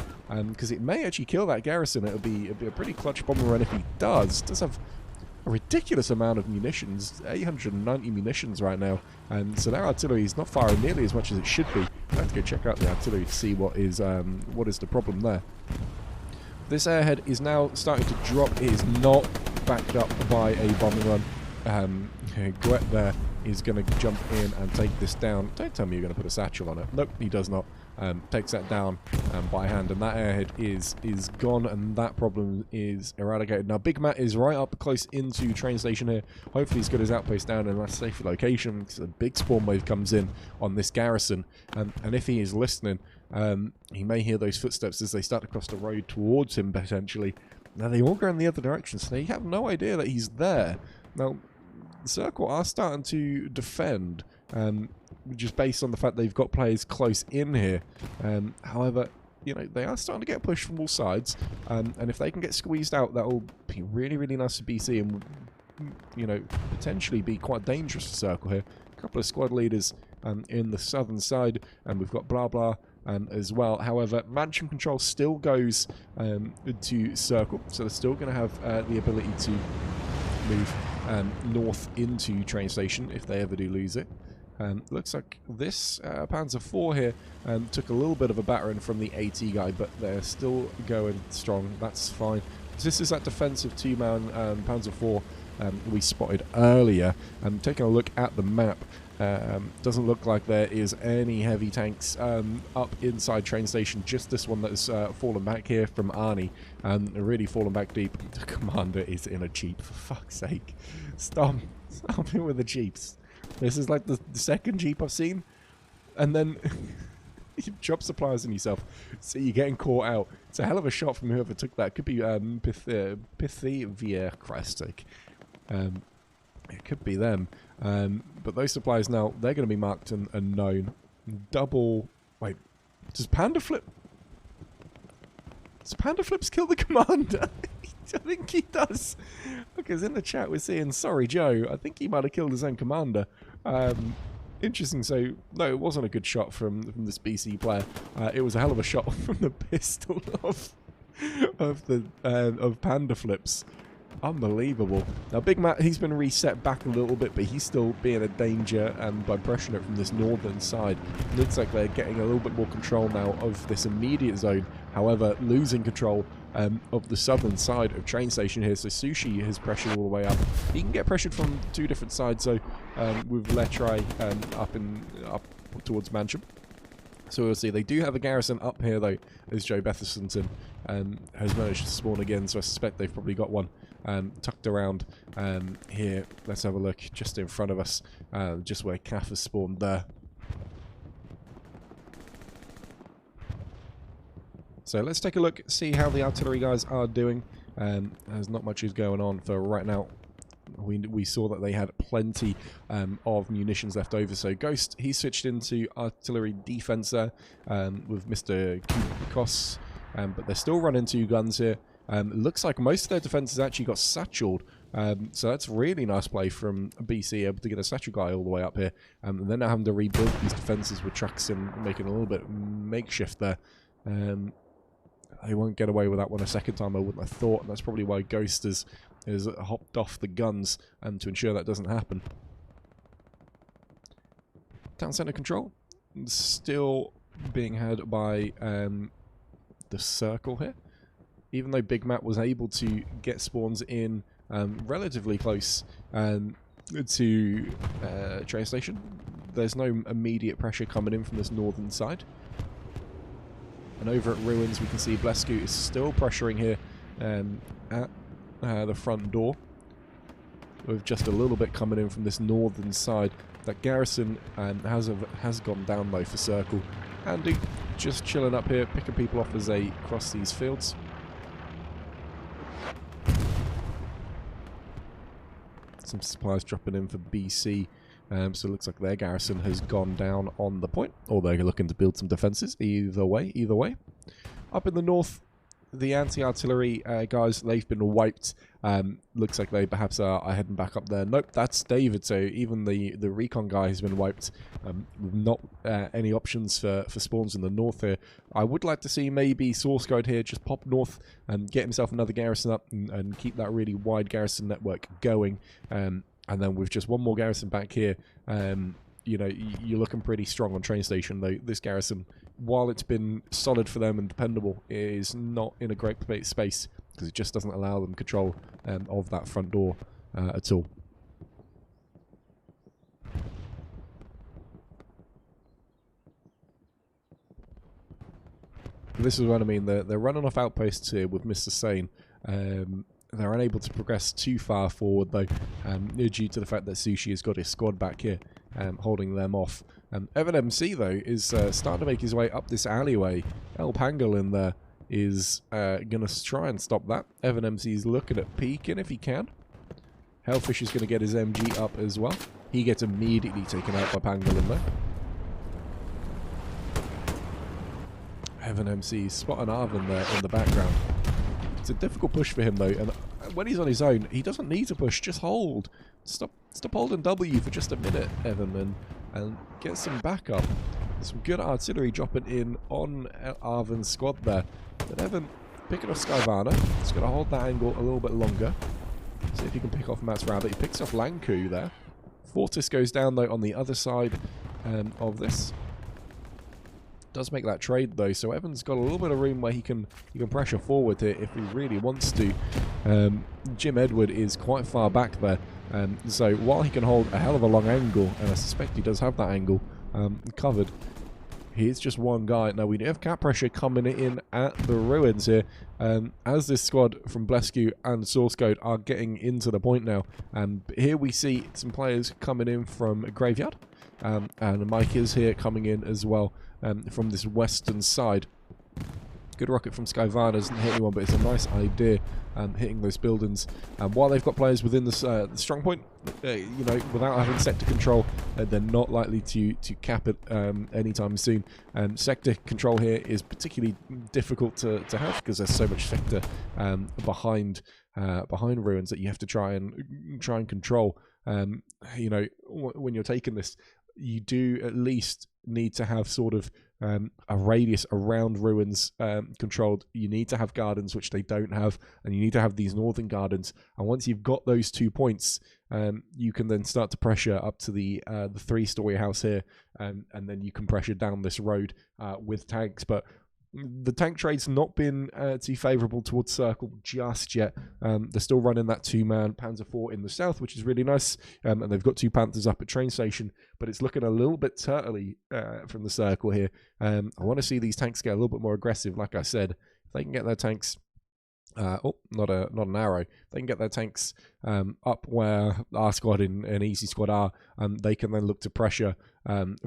Because it may actually kill that garrison. It'll be a pretty clutch bombing run if he does. Does have a ridiculous amount of munitions. 890 munitions right now. And so their artillery is not firing nearly as much as it should be. I have to go check out the artillery to see what is the problem there. This airhead is now starting to drop. It is not backed up by a bombing run. Gret there is going to jump in and take this down. Don't tell me you're going to put a satchel on it. Nope, he does not. Takes that down by hand, and that airhead is gone, and that problem is eradicated. Now, Big Matt is right up close into train station here. Hopefully he's got his outpost down in a safe location, because a big spawn wave comes in on this garrison, and if he is listening, he may hear those footsteps as they start to cross the road towards him, potentially. Now, they all go in the other direction, so they have no idea that he's there. Now, the Circle are starting to defend, just based on the fact they've got players close in here. However, you know, they are starting to get pushed from all sides, and if they can get squeezed out, that will be really, really nice for BC and, you know, potentially be quite dangerous for Circle here. A couple of squad leaders in the southern side, and we've got Blah Blah as well. However, Mansion Control still goes to Circle, so they're still going to have the ability to move north into train station if they ever do lose it. Looks like this Panzer IV here took a little bit of a battering from the AT guy, but they're still going strong. That's fine. This is that defensive two-man Panzer IV we spotted earlier. Taking a look at the map, doesn't look like there is any heavy tanks up inside train station. Just this one that's fallen back here from Arnie, really fallen back deep. The commander is in a jeep, for fuck's sake. Stop it with the jeeps. This is like the second jeep I've seen, and then you drop supplies on yourself, so you're getting caught out. It's a hell of a shot from whoever took that. Could be Pithivier, Christ's sake. It could be them. But those supplies now, they're going to be marked and known. Double... Wait, does Panda Flip... Does Panda Flips kill the commander? I think he does. Because in the chat we're seeing, sorry Joe, I think he might have killed his own commander. Interesting. So, no, it wasn't a good shot from this BC player. It was a hell of a shot from the pistol of Panda Flips. Unbelievable. Now, Big Matt, he's been reset back a little bit, but he's still being a danger by pressuring it from this northern side. It looks like they're getting a little bit more control now of this immediate zone. However, losing control of the southern side of train station here. So Sushi has pressured all the way up. He can get pressured from two different sides. So with Letrai up towards Mansion. So we'll see. They do have a garrison up here, though, as Joe Bethersonton has managed to spawn again. So I suspect they've probably got one tucked around here. Let's have a look just in front of us, just where Calf has spawned there. So let's take a look, see how the artillery guys are doing. There's not much is going on for right now. We saw that they had plenty of munitions left over. So Ghost, he switched into artillery defense there with Mr. Kubikos, but they're still running two guns here. It looks like most of their defense has actually got satcheled. So that's really nice play from BC, able to get a satchel guy all the way up here. And then now having to rebuild these defenses with trucks and making a little bit makeshift there. They won't get away with that one a second time, I wouldn't have thought. And that's probably why Ghost has hopped off the guns to ensure that doesn't happen. Town center control still being had by the Circle here. Even though Big Matt was able to get spawns in relatively close to train station, there's no immediate pressure coming in from this northern side. And over at Ruins, we can see Blesku is still pressuring here at the front door. with just a little bit coming in from this northern side. That garrison has gone down though for Circle. Andy just chilling up here, picking people off as they cross these fields. Some supplies dropping in for BC. So it looks like their garrison has gone down on the point, or they're looking to build some defences. Either way. Up in the north, the anti-artillery guys, they've been wiped. Looks like they perhaps are heading back up there. Nope, that's David. So even the recon guy has been wiped. Not any options for spawns in the north here. I would like to see maybe Source Code here just pop north and get himself another garrison up and keep that really wide garrison network going. And then with just one more garrison back here, you know, you're looking pretty strong on train station. Though this garrison, while it's been solid for them and dependable, is not in a great space because it just doesn't allow them control of that front door at all. This is what I mean. They're running off outposts here with Mr. Sane. They're unable to progress too far forward though, due to the fact that Sushi has got his squad back here, holding them off. Evan MC though is starting to make his way up this alleyway. El Pangolin there is going to try and stop that. Evan MC is looking at peeking if he can. Hellfish is going to get his MG up as well. He gets immediately taken out by Pangolin though. Evan MC spotting Arvin there in the background. It's a difficult push for him though, and when he's on his own, he doesn't need to push, just hold. Stop holding W for just a minute, Evan, and get some backup. There's some good artillery dropping in on Arvin's squad there. But Evan picking off Skyvana. He's going to hold that angle a little bit longer. See if he can pick off Matt's Rabbit. He picks off Lanku there. Fortis goes down though on the other side of this. Does make that trade though, so Evan's got a little bit of room where he can pressure forward here if he really wants to. Jim Edward is quite far back there, so while he can hold a hell of a long angle, and I suspect he does have that angle covered, he is just one guy. Now we do have cap pressure coming in at the ruins here, as this squad from Blescu and Source Code are getting into the point now. Here we see some players coming in from Graveyard, and Mike is here coming in as well. From this western side. Good rocket from Skyvana, doesn't hit anyone, but it's a nice idea hitting those buildings. While they've got players within the strong point, you know, without having sector control, they're not likely to cap it anytime soon. Sector control here is particularly difficult to have because there's so much sector behind ruins that you have to try and control. You know, when you're taking this, you do at least need to have sort of a radius around ruins controlled. You need to have gardens, which they don't have, and you need to have these northern gardens. And once you've got those 2 points, you can then start to pressure up to the 3-story house here, and then you can pressure down this road with tanks. But the tank trade's not been too favourable towards Circle just yet. They're still running that 2-man Panzer IV in the south, which is really nice. And they've got 2 Panthers up at train station, but it's looking a little bit turtly from the Circle here. I want to see these tanks get a little bit more aggressive. Like I said, if they can get their tanks... not an arrow. They can get their tanks up where our squad and Easy Squad are, and they can then look to pressure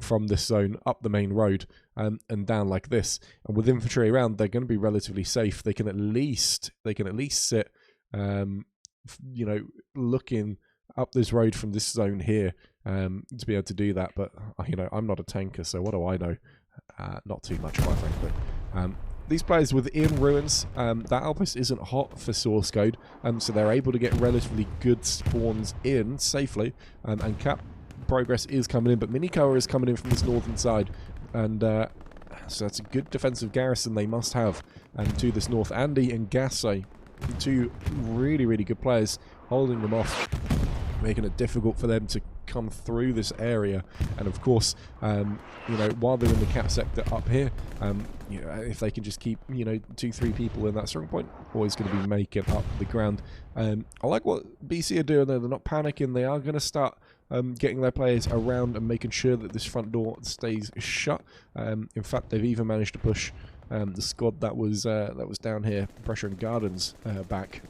from this zone up the main road and down like this. And with infantry around, they're going to be relatively safe. They can at least sit, you know, looking up this road from this zone here to be able to do that. But you know, I'm not a tanker, so what do I know? Not too much, quite frankly. These players within ruins, that outpost isn't hot for Source Code, so they're able to get relatively good spawns in safely, and cap progress is coming in, but Minikoa is coming in from this northern side, and so that's a good defensive garrison they must have to this north. Andy and Gasse, 2 really, really good players, holding them off, making it difficult for them to come through this area. And of course, you know, while they're in the cap sector up here, you know, if they can just keep, you know, 2-3 people in that strong point, always going to be making up the ground. I like what BC are doing though. They're not panicking. They are going to start getting their players around and making sure that this front door stays shut. In fact, they've even managed to push the squad that was down here pressuring gardens back.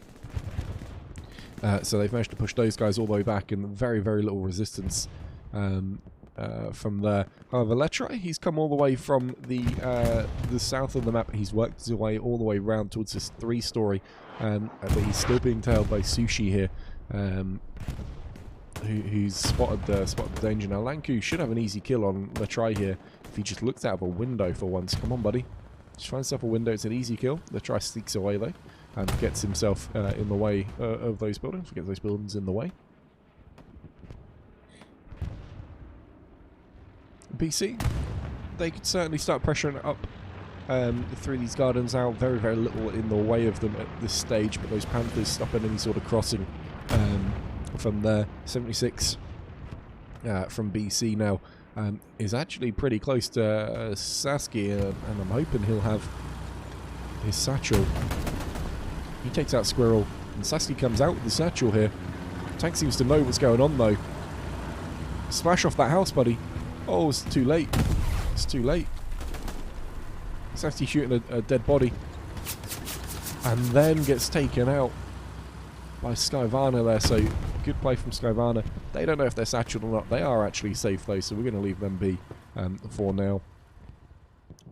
So they've managed to push those guys all the way back, and very, very little resistance from there. However, Letrai, he's come all the way from the south of the map. He's worked his way all the way around towards this 3-story, but he's still being tailed by Sushi here, who's spotted the danger. Now, Lanku should have an easy kill on Letrai here if he just looks out of a window for once. Come on, buddy. Just find yourself a window. It's an easy kill. Letrai sneaks away, though, and gets himself in the way of those buildings. Gets those buildings in the way. BC, they could certainly start pressuring up through these gardens now. Very, very little in the way of them at this stage, but those Panthers stopping any sort of crossing from there. 76 from BC now is actually pretty close to Sasky, and I'm hoping he'll have his satchel. He takes out Squirrel, and Sasky comes out with the satchel here. Tank seems to know what's going on, though. Smash off that house, buddy. Oh, it's too late. It's too late. It's actually shooting a dead body. And then gets taken out by Skyvana there. So, good play from Skyvana. They don't know if they're satcheled or not. They are actually safe, though, so we're going to leave them be for now.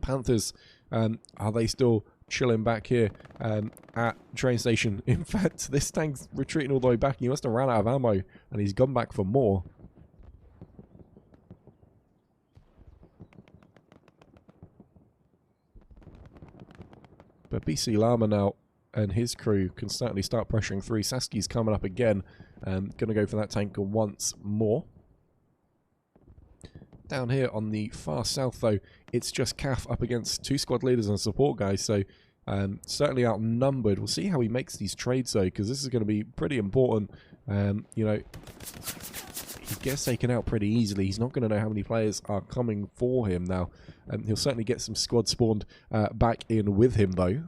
Panthers, are they still chilling back here at train station? In fact, this tank's retreating all the way back. He must have ran out of ammo, and he's gone back for more. But BC Llama now and his crew can certainly start pressuring through. Sasky's coming up again. Going to go for that tank once more. Down here on the far south, though, it's just Calf up against 2 squad leaders and support guys. So certainly outnumbered. We'll see how he makes these trades, though, because this is going to be pretty important. You know, he gets taken out pretty easily. He's not going to know how many players are coming for him now. He'll certainly get some squad spawned back in with him, though.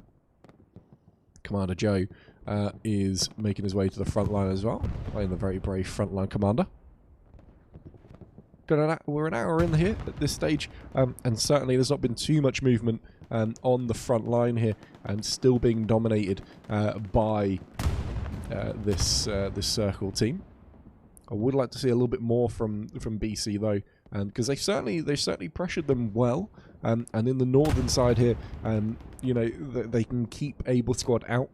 Commander Joe is making his way to the front line as well, playing the very brave frontline commander. We're an hour in here at this stage, and certainly there's not been too much movement on the front line here, and still being dominated by this circle team. I would like to see a little bit more from BC, though, because they certainly pressured them well, and in the northern side here, you know, they can keep Able Squad out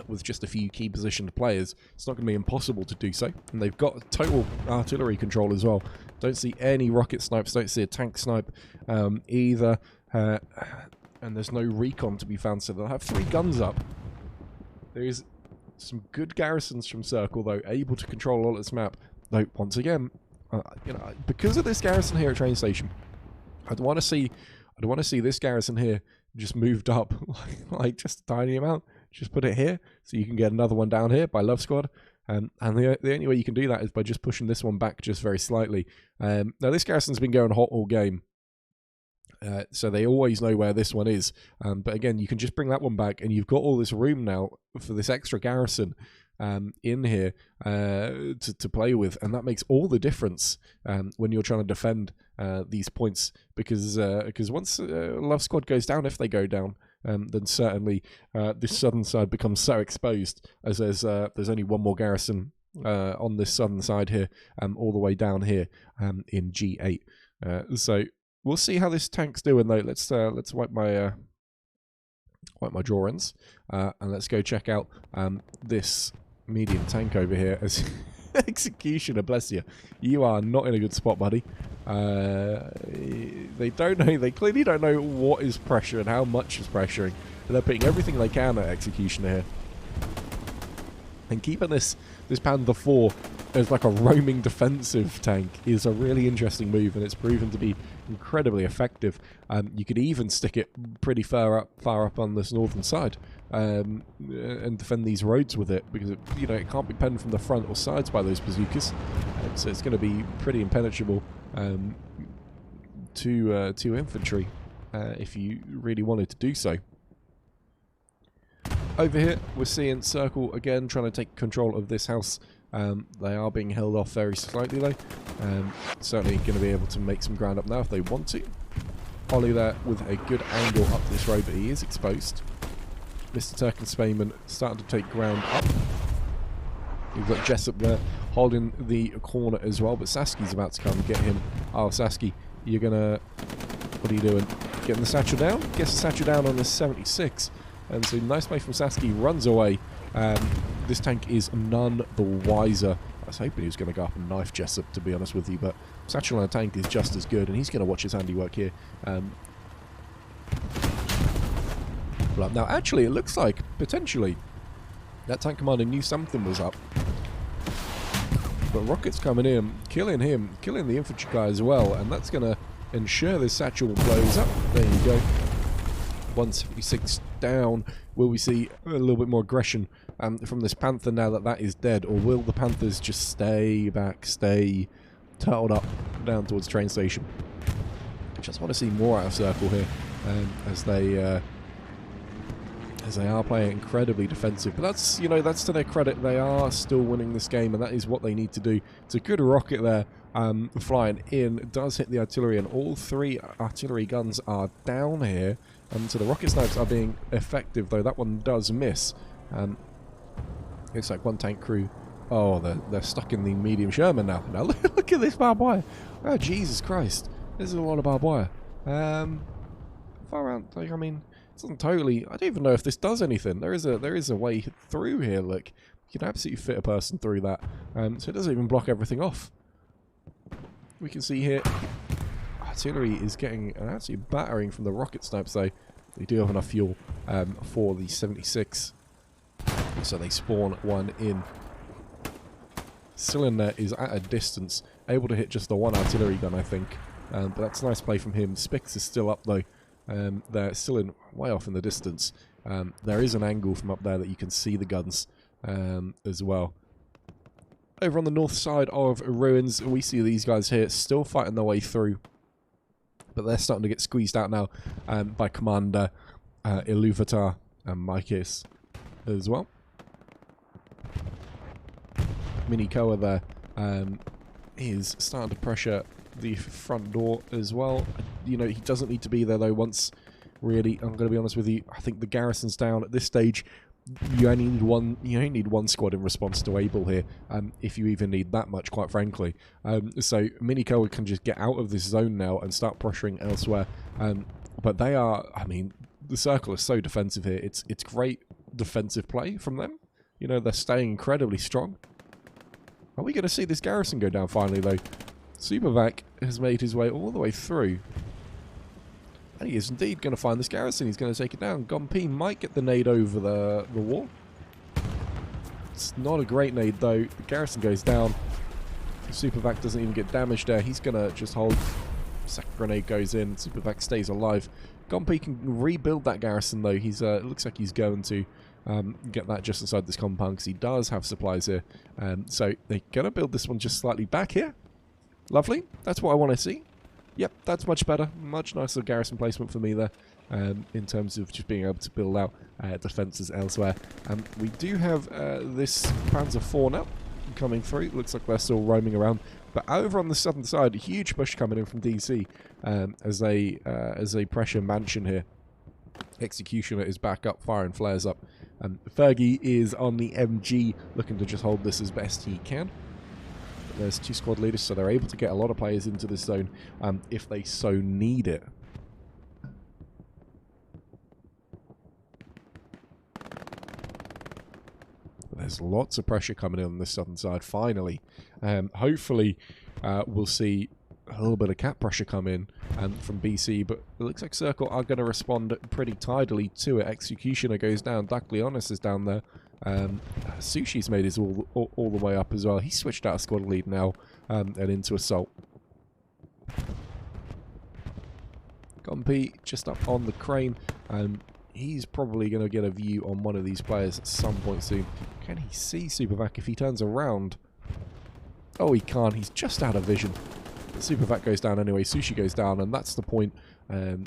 with just a few key positioned players. It's not going to be impossible to do so, and they've got total artillery control as well. Don't see any rocket snipes, don't see a tank snipe either, and there's no recon to be found, so they'll have 3 guns up. There is some good garrisons from Circle, though, able to control all of this map. Though, once again, you know, because of this garrison here at train station, I'd want to see this garrison here just moved up like just a tiny amount. Just put it here, so you can get another one down here by Love Squad. And the only way you can do that is by just pushing this one back just very slightly. Now, this garrison's been going hot all game, so they always know where this one is. But again, you can just bring that one back, and you've got all this room now for this extra garrison in here to play with, and that makes all the difference when you're trying to defend these points, because once Love Squad goes down, if they go down, then certainly this southern side becomes so exposed, as there's only one more garrison on this southern side here, all the way down here in G8. So we'll see how this tank's doing, though. Let's wipe my drawings, and let's go check out this medium tank over here. As Executioner, bless you, you are not in a good spot, buddy. They don't know. They clearly don't know what is pressure and how much is pressuring. And they're putting everything they can at Executioner here. And keeping this Panther 4 as like a roaming defensive tank is a really interesting move, and it's proven to be incredibly effective. You could even stick it pretty far up on this northern side, and defend these roads with it, because it can't be penned from the front or sides by those bazookas, so it's going to be pretty impenetrable to infantry if you really wanted to do so. Over here, we're seeing Circle again trying to take control of this house. They are being held off very slightly, though. Certainly going to be able to make some ground up now if they want to. Ollie there with a good angle up this road, but he is exposed. Mr. Turk and Spayman starting to take ground up. You've got Jessup there holding the corner as well, but Saski's about to come and get him. Oh, Saski, you're gonna... What are you doing? Getting the satchel down? Gets the satchel down on the 76. And so nice play from Saski, runs away. This tank is none the wiser. I was hoping he was going to go up and knife Jessup, to be honest with you, but satchel on a tank is just as good, and he's going to watch his handiwork here. Now, actually, it looks like, potentially, that tank commander knew something was up. But Rocket's coming in, killing him, killing the infantry guy as well, and that's going to ensure this satchel blows up. There you go. 176 down. Will we see a little bit more aggression from this Panther now that that is dead, or will the Panthers just stay back, stay turtled up down towards train station? I just want to see more out of Circle here, as they are playing incredibly defensive. But that's, you know, that's to their credit. They are still winning this game, and that is what they need to do. It's a good rocket there, flying in. It does hit the artillery, and all three artillery guns are down here. So the rocket snipes are being effective, though that one does miss. Looks like one tank crew. Oh, they're stuck in the medium Sherman now. Now look at this barbed wire. Oh, Jesus Christ. This is a lot of barbed wire. Far out, like, I mean, it doesn't totally... I don't even know if this does anything. There is a way through here, look. You can absolutely fit a person through that. So it doesn't even block everything off. We can see here... Artillery is getting an absolute battering from the rocket snipes, though. They do have enough fuel for the 76. So they spawn one in. Cylinder is at a distance, able to hit just the one artillery gun, I think. But that's a nice play from him. Spix is still up, though. They're still in way off in the distance. There is an angle from up there that you can see the guns as well. Over on the north side of Ruins, we see these guys here still fighting their way through. But they're starting to get squeezed out now by Commander Iluvatar and Mikis as well. Minikoa there is starting to pressure the front door as well. You know, he doesn't need to be there, though, once, really. I'm going to be honest with you. I think the garrison's down at this stage. You only need one squad in response to Able here, if you even need that much, quite frankly. So Minikoa can just get out of this zone now and start pressuring elsewhere. But they are, I mean, the Circle is so defensive here. It's great defensive play from them. You know, they're staying incredibly strong. Are we going to see this garrison go down finally, though? Supervac has made his way all the way through. And he is indeed going to find this garrison. He's going to take it down. Gompi might get the nade over the wall. It's not a great nade, though. The garrison goes down. Supervac doesn't even get damaged there. He's going to just hold. Second grenade goes in. Supervac stays alive. Gompi can rebuild that garrison, though. He's it looks like he's going to get that just inside this compound, because he does have supplies here. So they're going to build this one just slightly back here. Lovely. That's what I want to see. Yep, that's much better. Much nicer garrison placement for me there, in terms of just being able to build out defences elsewhere. We do have this Panzer IV now coming through. Looks like they're still roaming around. But over on the southern side, a huge push coming in from DC as they pressure Mansion here. Executioner is back up, firing flares up. Fergie is on the MG, looking to just hold this as best he can. There's two squad leaders, so they're able to get a lot of players into this zone if they so need it. There's lots of pressure coming in on this southern side, finally. Hopefully, we'll see a little bit of cap pressure come in from BC, but it looks like Circle are going to respond pretty tidily to it. Executioner goes down. Dakleonis is down there. Sushi's made his all the way up as well. He switched out of squad lead now and into assault. Gompi just up on the crane. He's probably going to get a view on one of these players at some point soon. Can he see Supervac if he turns around? Oh, he can't. He's just out of vision. Supervac goes down anyway. Sushi goes down, and that's the point.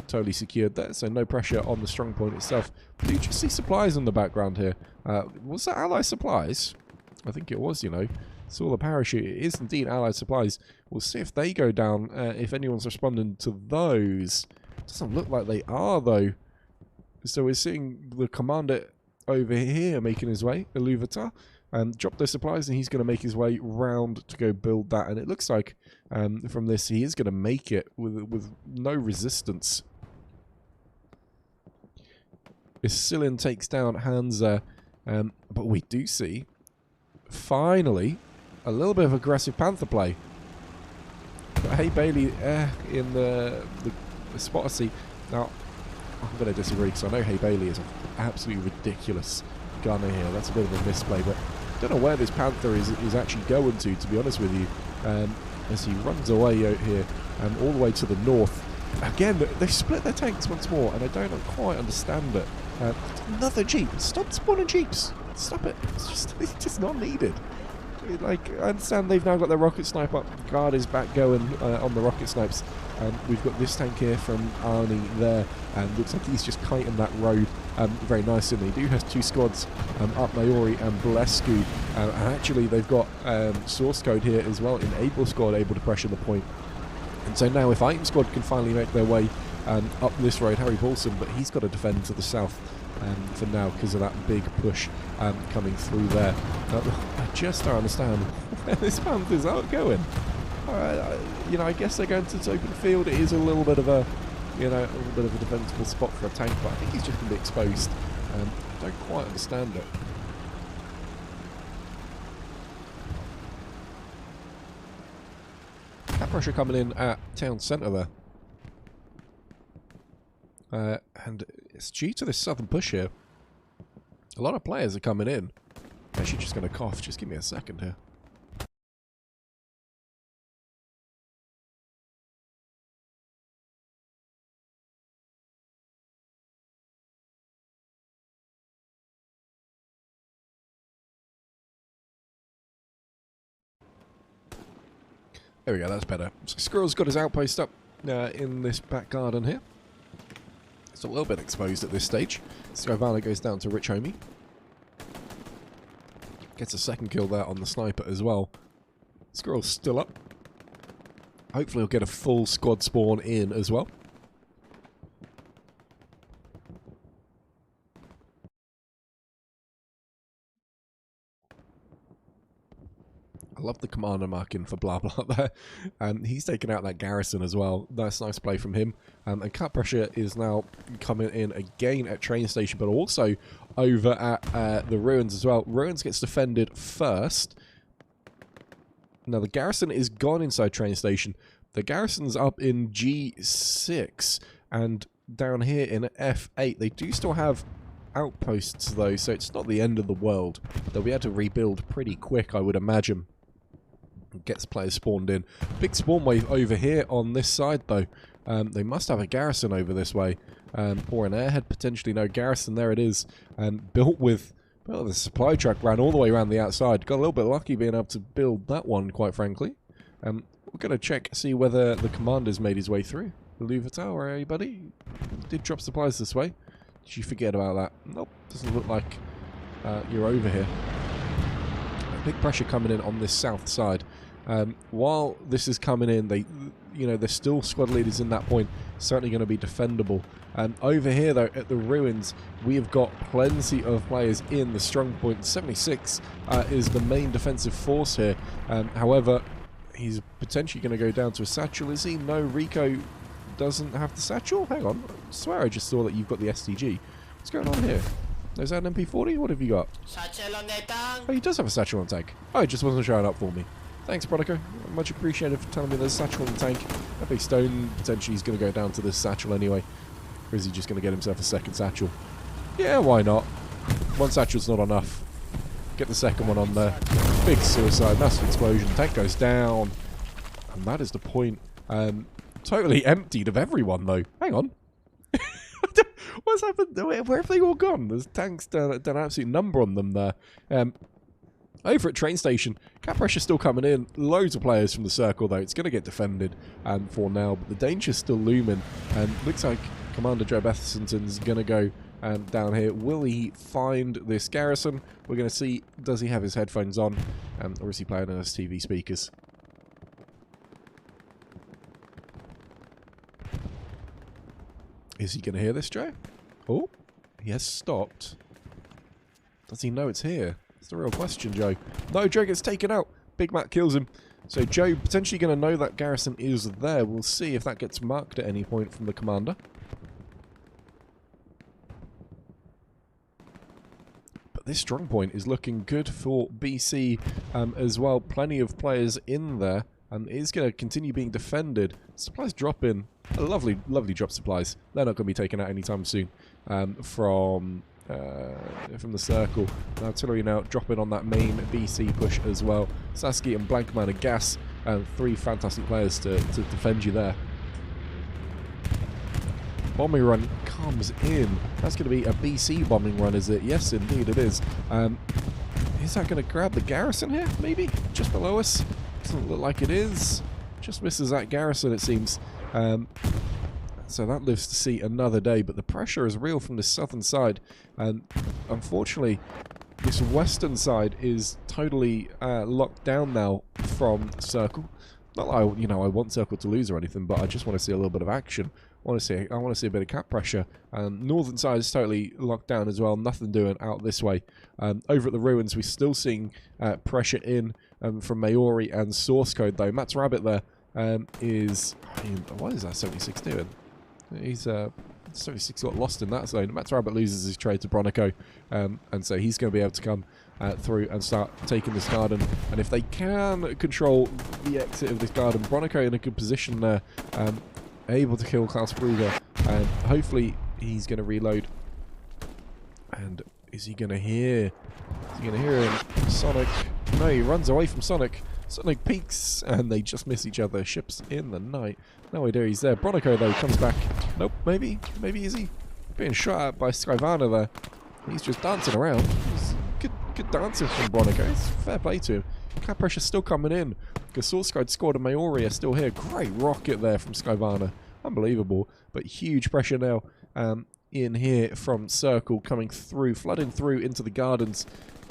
Totally secured there, so no pressure on the strong point itself. Do you just see supplies in the background here? Was that Allied supplies? I think it was, you know. Saw the parachute. It is indeed Allied supplies. We'll see if they go down, if anyone's responding to those. Doesn't look like they are, though. So we're seeing the commander over here making his way, Iluvatar. drop those supplies, and he's going to make his way round to go build that. And it looks like from this, he is going to make it with no resistance. Isilin takes down Hansa, but we do see, finally, a little bit of aggressive Panther play. But Hey Bailey in the spotter seat. Now, I'm going to disagree because I know Hey Bailey is an absolutely ridiculous gunner here. That's a bit of a misplay, but I don't know where this Panther is actually going to be honest with you. As he runs away out here, all the way to the north. Again, they split their tanks once more, and I don't quite understand it. Another Jeep. Stop spawning Jeeps. Stop it. It's just not needed. Like, I understand they've now got their rocket sniper. Guard is back going on the rocket snipes. We've got this tank here from Arnie there, and looks like he's just kiting that road very nicely. They do have 2 squads up, Maori and Blescu, and actually they've got source code here as well in Able Squad able to pressure the point. And so now if Item Squad can finally make their way up this road, Harry Paulson, but he's got to defend to the south for now because of that big push coming through there. I just don't understand where this Panther's out going. You know, I guess they're going to this open field. It is a little bit of a, you know, a little bit of a defensible spot for a tank, but I think he's just going to be exposed. I don't quite understand it. Cap pressure coming in at town centre there. And it's due to this southern push here. A lot of players are coming in. I'm actually just going to cough. Just give me a second here. There we go, that's better. So Squirrel's got his outpost up in this back garden here. It's a little bit exposed at this stage. Skyvala goes down to Rich Homie. Gets a second kill there on the sniper as well. Squirrel's still up. Hopefully he'll get a full squad spawn in as well. I love the commander marking for blah blah there. He's taken out that garrison as well. Nice play from him. And Cut Pressure is now coming in again at train station, but also over at the Ruins as well. Ruins gets defended first. Now the garrison is gone inside train station. The garrison's up in G6 and down here in F8. They do still have outposts though, so it's not the end of the world. They'll be able to rebuild pretty quick, I would imagine. Gets players spawned in. Big spawn wave over here on this side though. They must have a garrison over this way. Or an airhead potentially. No, garrison, there it is. Built with, well, the supply truck ran all the way around the outside. Got a little bit lucky being able to build that one, quite frankly. We're going to check, see whether the commander's made his way through. Louvetal, where are you, buddy? Did drop supplies this way. Did you forget about that? Nope, doesn't look like you're over here. Big pressure coming in on this south side. While this is coming in, there's still squad leaders in that point. Certainly going to be defendable. Over here, though, at the Ruins, we have got plenty of players in the strong point. 76 is the main defensive force here. However, he's potentially going to go down to a satchel, is he? No, Rico doesn't have the satchel? Hang on. I swear I just saw that you've got the STG. What's going on here? Is that an MP40? What have you got? Satchel on the tank. Oh, he does have a satchel on tank. Oh, it just wasn't showing up for me. Thanks, Brodico. Much appreciated for telling me there's a satchel on the tank. Epic Stone, potentially he's going to go down to this satchel anyway. Or is he just going to get himself a second satchel? Yeah, why not? One satchel's not enough. Get the second one on there. Big suicide, massive explosion. Tank goes down. And that is the point. Totally emptied of everyone, though. Hang on. What's happened? Where have they all gone? There's tanks done an absolute number on them there. Over at train station, Cap Pressure's still coming in. Loads of players from the circle, though. It's going to get defended for now, but the danger's still looming. Looks like Commander Joe Betheson's going to go down here. Will he find this garrison? We're going to see, does he have his headphones on? Or is he playing on his TV speakers? Is he going to hear this, Joe? Oh, he has stopped. Does he know it's here? That's the real question, Joe. No, Joe gets taken out. Big Mac kills him. So Joe potentially going to know that garrison is there. We'll see if that gets marked at any point from the commander. But this strong point is looking good for BC as well. Plenty of players in there. And it is going to continue being defended. Supplies drop in. Lovely, lovely drop supplies. They're not going to be taken out anytime soon from the circle. Artillery now dropping on that main BC push as well. Sasky and Blankman and Gas, three fantastic players to defend you there. Bombing run comes in. That's going to be a BC bombing run, is it? Yes, indeed it is. Is that going to grab the garrison here, maybe? Just below us? Doesn't look like it is. Just misses that garrison, it seems. So that lives to see another day, but the pressure is real from the southern side, and unfortunately this western side is totally locked down now from Circle. Not that I want Circle to lose or anything, but I just want to see a little bit of action. I want to see a bit of cap pressure. Northern side is totally locked down as well. Nothing doing out this way. Over at the ruins, we're still seeing pressure in from Maori and Source Code though. Matt's Rabbit there is. I mean, what is that 76 doing? He's 76 got lost in that zone. Matt's Rabbit loses his trade to Bronico, and so he's going to be able to come through and start taking this garden. And if they can control the exit of this garden, Bronico in a good position there. Able to kill Klaus Brugger, and hopefully he's going to reload. And is he going to hear? Is he going to hear him? Sonic? No, he runs away from Sonic. Sonic peeks, and they just miss each other. Ships in the night. No idea he's there. Bronico though comes back. Nope, maybe is he being shot at by Skyvana there? He's just dancing around. Good dancing from Bronico. It's fair play to him. Cap pressure still coming in. Because Source Code Squad and Maori are still here. Great rocket there from Skyvana. Unbelievable. But huge pressure now in here from Circle coming through, flooding through into the gardens.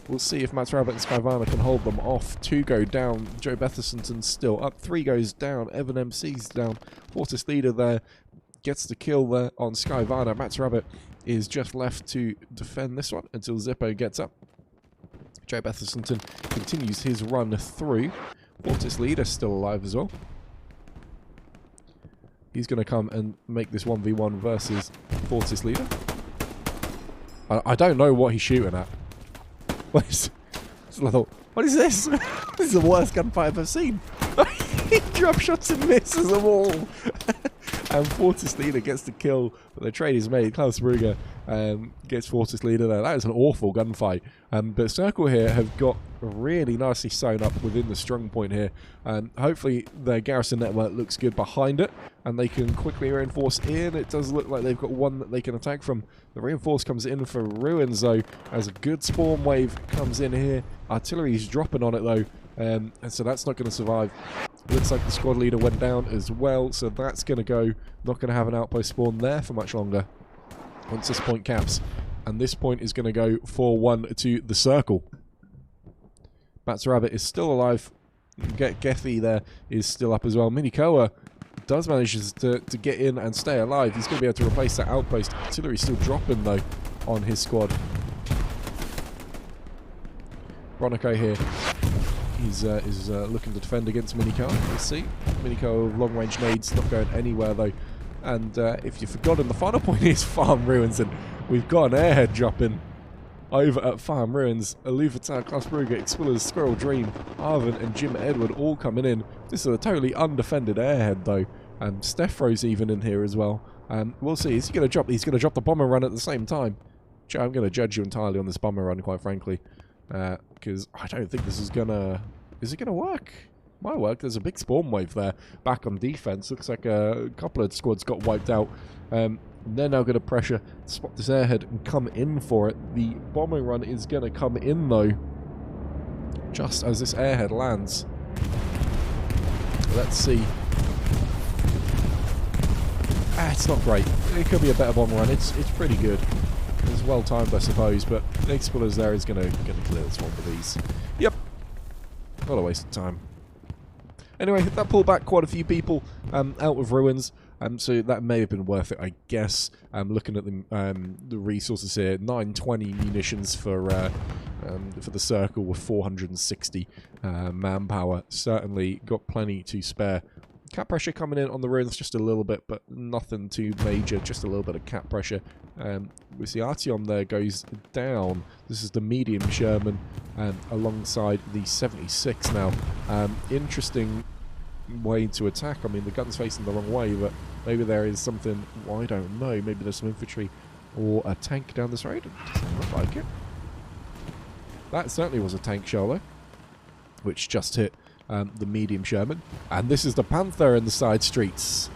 We'll see if Matt's Rabbit and Skyvana can hold them off. 2 go down. Joe Betherson's still up. 3 goes down. Evan MC's down. Fortis Leader there gets the kill there on Skyvana. Matt's Rabbit is just left to defend this one until Zippo gets up. Joe Betherson continues his run through. Fortis Leader still alive as well. He's going to come and make this 1v1 versus Fortis Leader. I don't know what he's shooting at. What is this? This is the worst gunfight I've ever seen. He drop shots and misses them all. And Fortis Leader gets the kill, but the trade is made. Klaus Brugger gets Fortis Leader there. That is an awful gunfight. But Circle here have got really nicely sewn up within the strong point here. Hopefully their garrison network looks good behind it, and they can quickly reinforce in. It does look like they've got one that they can attack from. The reinforce comes in for Ruins though, as a good spawn wave comes in here. Artillery is dropping on it though, and so that's not going to survive. Looks like the squad leader went down as well, so that's going to go. Not going to have an outpost spawn there for much longer once this point caps. And this point is going to go 4-1 to the Circle. Matt's Rabbit is still alive. Gethy there is still up as well. Minikoa does manage to get in and stay alive. He's going to be able to replace that outpost. Artillery still dropping though on his squad. Bronico here. He's looking to defend against Minikoa. Let's see. Minikoa long-range nades not going anywhere though. And if you've forgotten, the final point is Farm Ruins, and we've got an airhead dropping over at Farm Ruins. Aluvatar, Klaus Brugger, Explorers, Squirrel Dream, Arvin and Jim Edward all coming in. This is a totally undefended airhead though. And Stefro's even in here as well. We'll see. Is he going to drop? He's going to drop the bomber run at the same time. Joe, I'm going to judge you entirely on this bomber run, quite frankly. Because I don't think this is gonna... Is it gonna work? Might work. There's a big spawn wave there. Back on defense. Looks like a couple of squads got wiped out. They're now going to pressure, spot this airhead and come in for it. The bombing run is going to come in though, just as this airhead lands. Let's see. It's not great. It could be a better bomber run. It's pretty good. It's well timed, I suppose, but the Explorers there is going to clear this one with these. Yep. Not a waste of time. Anyway, that pulled back quite a few people out of Ruins, so that may have been worth it, I guess. Looking at the resources here, 920 munitions for for the circle with 460 manpower. Certainly got plenty to spare. Cap pressure coming in on the ruins just a little bit, but nothing too major, just a little bit of cap pressure. We see Artyom there goes down. This is the medium Sherman alongside the 76 now. Interesting way to attack. I mean, the gun's facing the wrong way, but maybe there is something, well, I don't know, maybe there's some infantry or a tank down this road. It doesn't look like it. That certainly was a tank shell though, which just hit the medium Sherman. And this is the Panther in the side streets.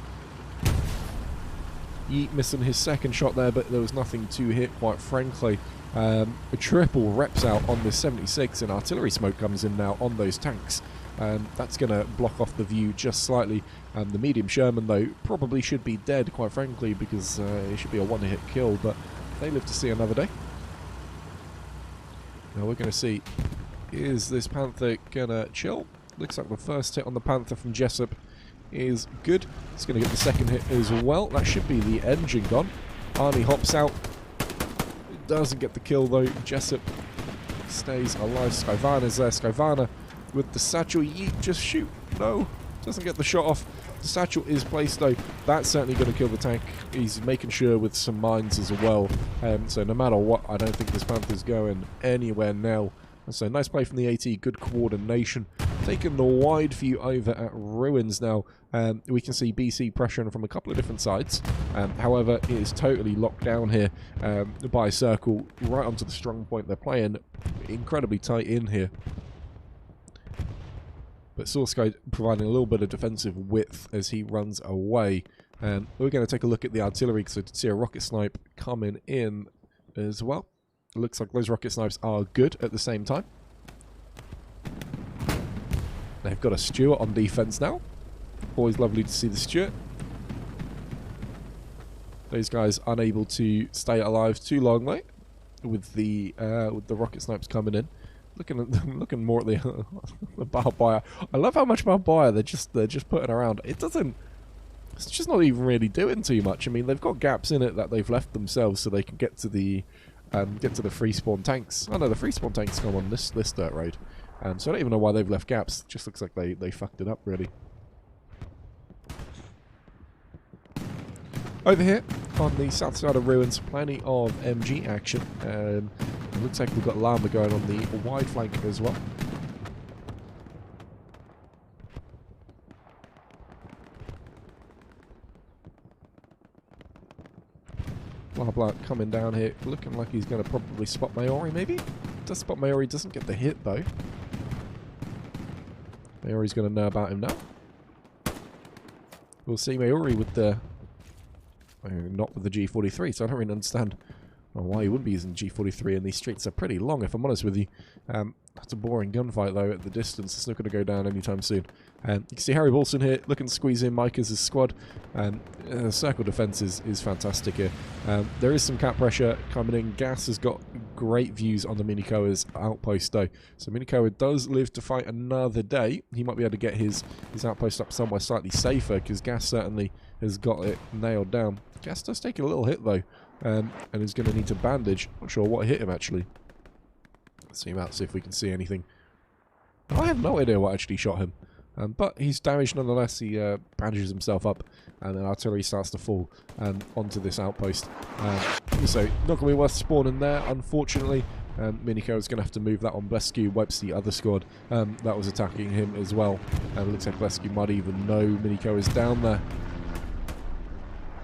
Yeet missing his second shot there, but there was nothing to hit, quite frankly. A triple reps out on this 76, and artillery smoke comes in now on those tanks. That's going to block off the view just slightly. The medium Sherman, though, probably should be dead, quite frankly, because it should be a one-hit kill, but they live to see another day. Now we're going to see, is this Panther going to chill? Looks like the first hit on the Panther from Jessup is good. It's going to get the second hit as well. That should be the engine gone. Arnie hops out. Doesn't get the kill, though. Jessup stays alive. Skyvana's there. Skyvana with the satchel. Yeet, just shoot. No, doesn't get the shot off. The satchel is placed, though. That's certainly going to kill the tank. He's making sure with some mines as well. So no matter what, I don't think this Panther's going anywhere now. So nice play from the AT. Good coordination. Taking the wide view over at ruins now. We can see BC pressuring from a couple of different sides. However, it is totally locked down here by Circle right onto the strong point. They're playing incredibly tight in here. But Source providing a little bit of defensive width as he runs away. We're going to take a look at the artillery because I did see a rocket snipe coming in as well. It looks like those rocket snipes are good at the same time. They've got a Stuart on defense now. Always lovely to see the Stuart. Those guys unable to stay alive too long, though, with the rocket snipes coming in. Looking more at the, the barbed wire. I love how much barbed wire they're just putting around. It's just not even really doing too much. I mean, they've got gaps in it that they've left themselves so they can get to the free spawn tanks. Oh no, the free spawn tanks come on this dirt road. So I don't even know why they've left gaps. It just looks like they fucked it up, really. Over here, on the south side of ruins, plenty of MG action. It looks like we've got Llama going on the wide flank as well. Blah coming down here, looking like he's going to probably spot Maori, maybe? Does spot Maori, doesn't get the hit, though. Maori's going to know about him now. We'll see Maori with the... not with the G43, so I don't really understand why he wouldn't be using G43, and these streets are pretty long, if I'm honest with you. That's a boring gunfight, though, at the distance. It's not going to go down anytime soon. You can see Harry Wilson here, looking to squeeze in Micah's squad. Circle defense is fantastic here. There is some cap pressure coming in. Gas has got great views on the Minikoa's outpost, though. So Minikoa does live to fight another day. He might be able to get his outpost up somewhere slightly safer, because Gas certainly has got it nailed down. Gas does take a little hit, though, and is going to need to bandage. Not sure what hit him, actually. Let's zoom out, see if we can see anything. I have no idea what actually shot him. But he's damaged nonetheless. He bandages himself up, and then artillery starts to fall onto this outpost. So not going to be worth spawning there, unfortunately. Miniko is going to have to move that on. Blescu wipes the other squad that was attacking him as well. And it looks like Blescu might even know Miniko is down there.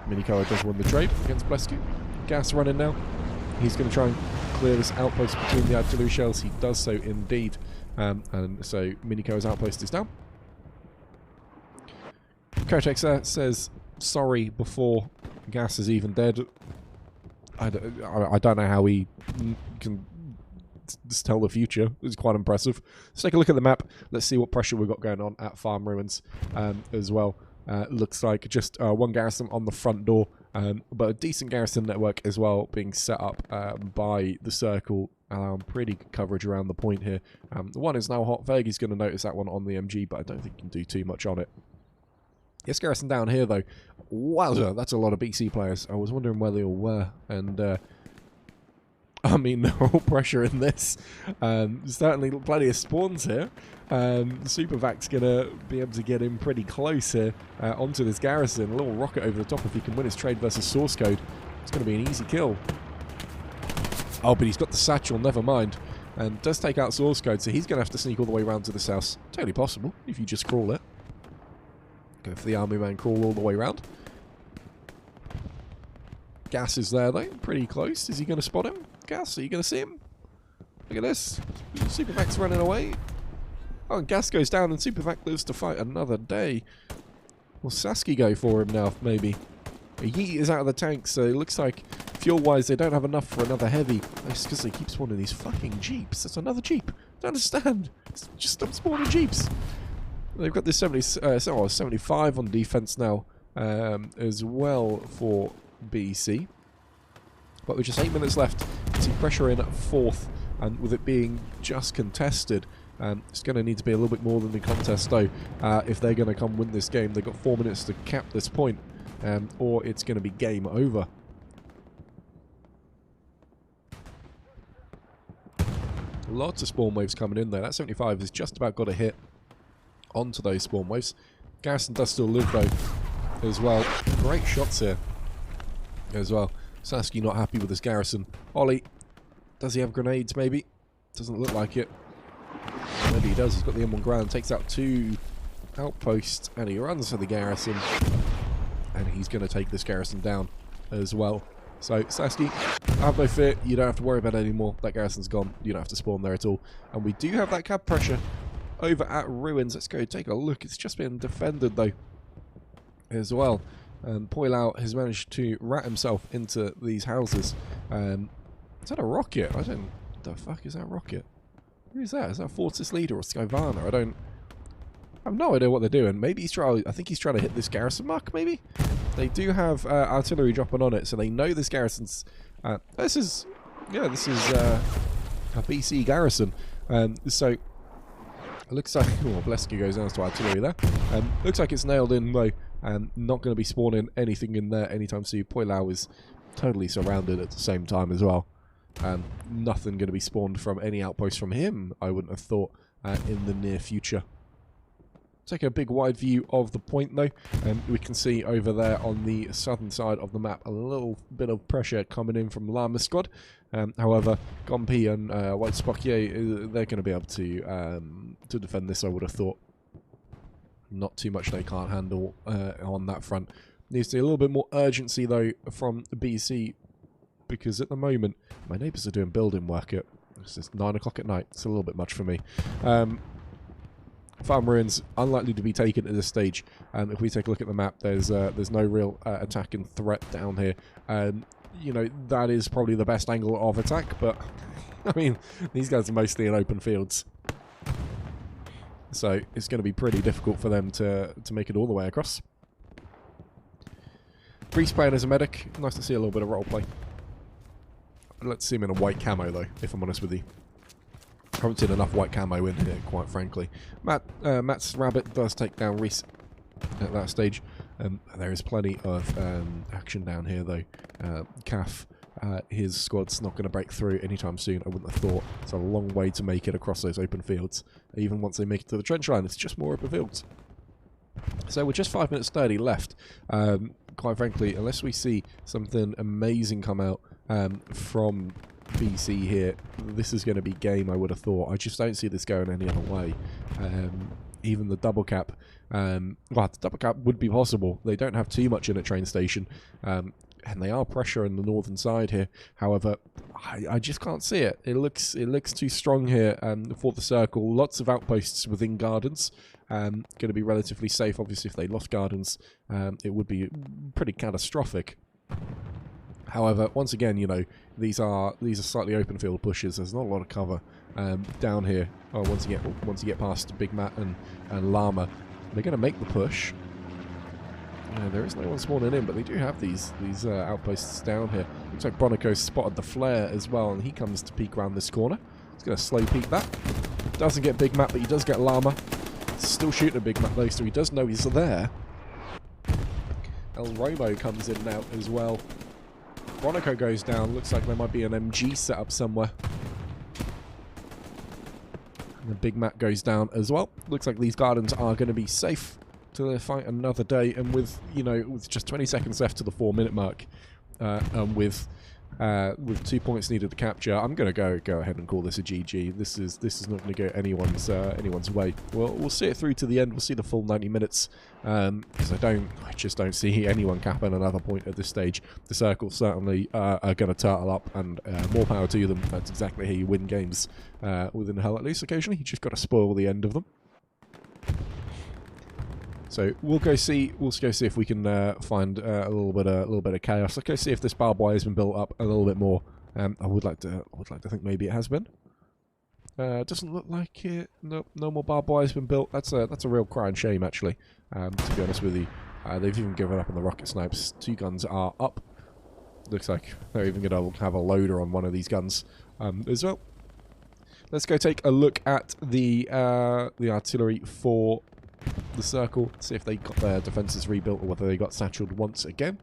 Miniko does win the trade against Blescu. Gas running now. He's going to try and clear this outpost between the artillery shells. He does so indeed. And so Miniko's outpost is down. Kotex there says sorry before Gas is even dead. I don't know how he can tell the future. It's quite impressive. Let's take a look at the map. Let's see what pressure we've got going on at Farm Ruins as well. Looks like just one garrison on the front door, but a decent garrison network as well being set up by the Circle, allowing pretty good coverage around the point here. The one is now hot. Fergie's going to notice that one on the MG, but I don't think he can do too much on it. Yes, garrison down here, though. Wowza, that's a lot of BC players. I was wondering where they all were, and I mean, they're all pressure in this. Certainly plenty of spawns here. Supervac's going to be able to get in pretty close here onto this garrison. A little rocket over the top if he can win his trade versus source code. It's going to be an easy kill. Oh, but he's got the satchel, never mind. And does take out source code, so he's going to have to sneak all the way around to this house. Totally possible, if you just crawl it. Go for the army man crawl all the way around. Gas is there, though. Pretty close. Is he going to spot him? Gas, are you going to see him? Look at this. Supervac's running away. Oh, and Gas goes down, and Supervac lives to fight another day. Will Sasky go for him now, maybe? Yeet is out of the tank, so it looks like fuel-wise they don't have enough for another heavy. That's because they keep spawning these fucking jeeps. That's another jeep. Don't understand. Just stop spawning jeeps. They've got this 75 on defense now as well for BC. But with just 8 minutes left, see pressure in at 4th, and with it being just contested, it's going to need to be a little bit more than the contest though if they're going to come win this game. They've got 4 minutes to cap this point, or it's going to be game over. Lots of spawn waves coming in there. That 75 has just about got a hit onto those spawn waves. Garrison does still live though as well. Great shots here as well. Sasky not happy with his garrison. Ollie, does he have grenades maybe? Doesn't look like it. Maybe he does. He's got the M1 ground, takes out 2 outposts, and he runs for the garrison. And he's going to take this garrison down as well. So, Sasky, have no fear. You don't have to worry about it anymore. That garrison's gone. You don't have to spawn there at all. And we do have that cap pressure over at Ruins. Let's go take a look. It's just been defended, though, as well. Poilau has managed to rat himself into these houses. Is that a rocket? I don't... What the fuck is that rocket? Who is that? Is that Fortis Leader or Skyvana? I have no idea what they're doing. Maybe he's trying... I think he's trying to hit this garrison mark, maybe? They do have artillery dropping on it, so they know this garrison's... this is a BC garrison. So, it looks like... Oh, Bleski goes down to artillery there. Looks like it's nailed in, though. Not going to be spawning anything in there anytime soon. Poilau is totally surrounded at the same time as well. Nothing going to be spawned from any outpost from him, I wouldn't have thought, in the near future. Take a big wide view of the point though, we can see over there on the southern side of the map a little bit of pressure coming in from Llama Squad. However, Gompi and White Spockier, they're going to be able to defend this, I would have thought. Not too much they can't handle on that front. Needs to be a little bit more urgency though from BC, because at the moment my neighbours are doing building work at it's just 9 o'clock at night. It's a little bit much for me. Farm Ruins unlikely to be taken at this stage. If we take a look at the map, there's no real attacking threat down here. You know, that is probably the best angle of attack, but I mean, these guys are mostly in open fields, so it's going to be pretty difficult for them to make it all the way across. Priest playing as a medic. Nice to see a little bit of roleplay. Let's see him in a white camo though, if I'm honest with you. I haven't seen enough white camo in here, quite frankly. Matt's Rabbit does take down Reese at that stage. There is plenty of action down here, though. Calf, his squad's not going to break through anytime soon, I wouldn't have thought. It's a long way to make it across those open fields. Even once they make it to the trench line, it's just more open fields. So we're just 5 minutes 30 left. Quite frankly, unless we see something amazing come out from BC here, this is going to be game, I would have thought. I just don't see this going any other way. Even the double cap, well, the double cap would be possible. They don't have too much in a train station, and they are pressure in the northern side here. However, I just can't see it. It looks too strong here for the circle. Lots of outposts within gardens. Going to be relatively safe. Obviously, if they lost gardens, it would be pretty catastrophic. However, once again, you know, these are slightly open field pushes. There's not a lot of cover down here. Oh, once you get past Big Matt and Llama, they're going to make the push. There is no one spawning in, but they do have these outposts down here. Looks like Bronico spotted the flare as well, and he comes to peek around this corner. He's going to slow peek that. Doesn't get Big Matt, but he does get Llama. Still shooting a Big Matt though, so he does know he's there. El Romo comes in now as well. Monaco goes down. Looks like there might be an MG set up somewhere. And the Big Mac goes down as well. Looks like these gardens are going to be safe to fight another day. And with, you know, with just 20 seconds left to the 4-minute mark, and with 2 points needed to capture, I'm going to go ahead and call this a GG. This is not going to go anyone's way. We'll see it through to the end. We'll see the full 90 minutes because I just don't see anyone capping another point at this stage. The Circle certainly are going to turtle up, and more power to them. That's exactly how you win games within Hell Let Loose. Occasionally, you just got to spoil the end of them. So we'll go see if we can find a little bit of chaos. Let's go see if this barbed wire has been built up a little bit more. I would like to think maybe it has been. Doesn't look like it. No more barbed wire has been built. That's a real crying shame, actually. To be honest with you, they've even given up on the rocket snipes. 2 guns are up. Looks like they're even going to have a loader on one of these guns as well. Let's go take a look at the artillery for the Circle, see if they got their defences rebuilt or whether they got satcheled once again.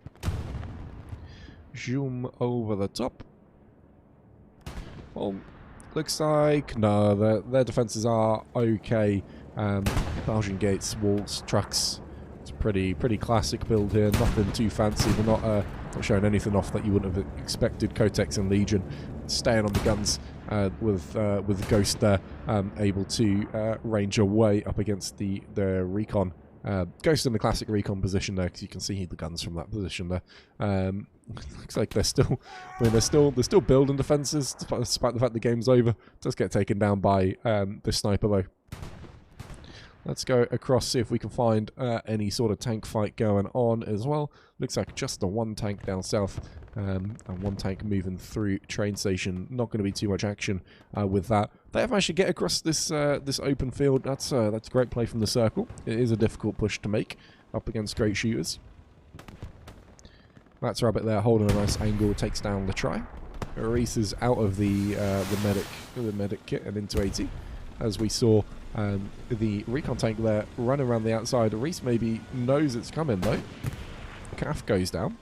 Zoom over the top. Well, looks like no, their defences are okay. Belgian gates, walls, trucks. It's a pretty classic build here. Nothing too fancy. They're not showing anything off that you wouldn't have expected. Kotex and Legion staying on the guns. With Ghost there, able to range away up against the recon. Ghost in the classic recon position there, because you can see the guns from that position there. Looks like they're still building defenses despite the fact the game's over. Does get taken down by the sniper though. Let's go across, see if we can find any sort of tank fight going on as well. Looks like just the 1 tank down south. And 1 tank moving through train station. Not going to be too much action with that. They have managed to get across this this open field. That's a great play from the Circle. It is a difficult push to make up against great shooters. That's Rabbit there holding a nice angle, takes down the try. Reese is out of the medic kit and into AT. As we saw the recon tank there running around the outside. Reese maybe knows it's coming though. Calf goes down.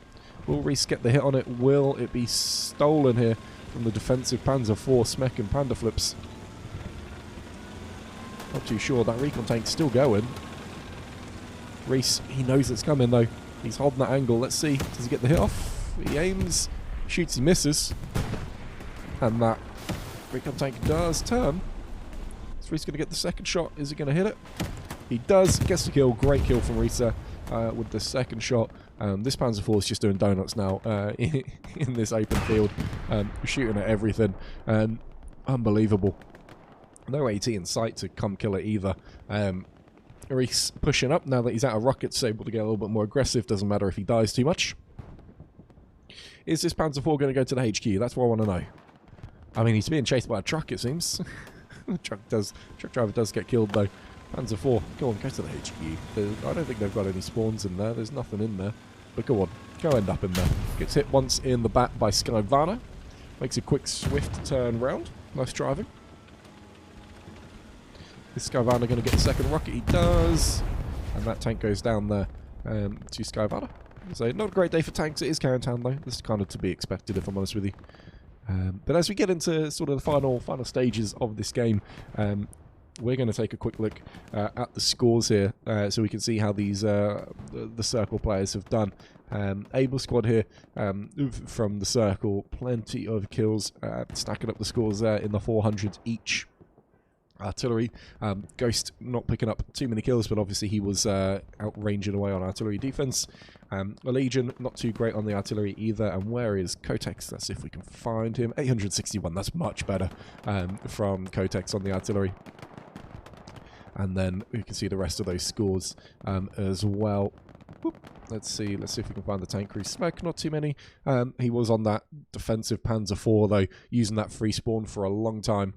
Will Reese get the hit on it? Will it be stolen here from the defensive Panzer IV Smek and Panda Flips? Not too sure. That recon tank's still going. Reese, he knows it's coming though. He's holding that angle. Let's see. Does he get the hit off? He aims, shoots, he misses. And that recon tank does turn. Is Reese going to get the second shot? Is he going to hit it? He does. Gets the kill. Great kill from Reese with the second shot. This Panzer IV is just doing donuts now in this open field, shooting at everything. Unbelievable. No AT in sight to come kill it either. Reese pushing up now that he's out of rockets, able to get a little bit more aggressive. Doesn't matter if he dies too much. Is this Panzer IV going to go to the HQ? That's what I want to know. I mean, he's being chased by a truck, it seems. The truck driver does get killed though. Panzer IV, go on, go to the HQ. I don't think they've got any spawns in there. There's nothing in there. But go on, go end up in there. Gets hit once in the back by Skyvana. Makes a quick, swift turn round. Nice driving. Is Skyvana going to get the second rocket? He does. And that tank goes down there to Skyvana. So not a great day for tanks. It is Carron Town though. This is kind of to be expected if I'm honest with you. But as we get into sort of the final stages of this game, we're going to take a quick look at the scores here, so we can see how these the Circle players have done. Able squad here from the Circle, plenty of kills, stacking up the scores there in the 400s each. Artillery, Ghost not picking up too many kills, but obviously he was outranging away on artillery defense. Legion not too great on the artillery either. And where is Kotex? Let's see if we can find him. 861, that's much better from Kotex on the artillery. And then we can see the rest of those scores as well. Whoop. Let's see if we can find the tank crew. Smek, not too many. He was on that defensive Panzer IV though, using that free spawn for a long time.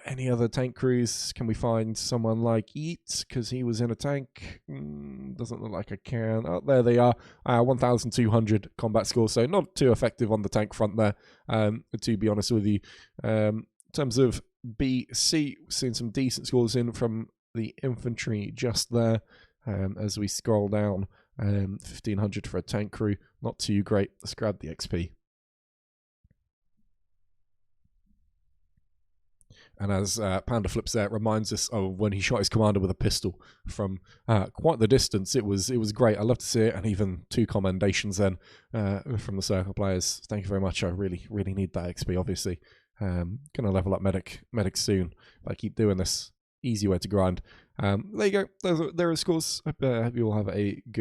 Any other tank crews? Can we find someone like Eat? Because he was in a tank. Doesn't look like I can. Oh, there they are. 1,200 combat score. So not too effective on the tank front there, to be honest with you. In terms of BC, seeing some decent scores in from the infantry just there. As we scroll down, 1500 for a tank crew. Not too great. Let's grab the XP. And as Panda flips there, it reminds us of when he shot his commander with a pistol from quite the distance. It was great. I love to see it, and even 2 commendations then from the Circle players. Thank you very much. I really need that XP. Obviously, gonna level up medic soon. If I keep doing this, easy way to grind. There you go. There are scores. Hope you all have a good evening.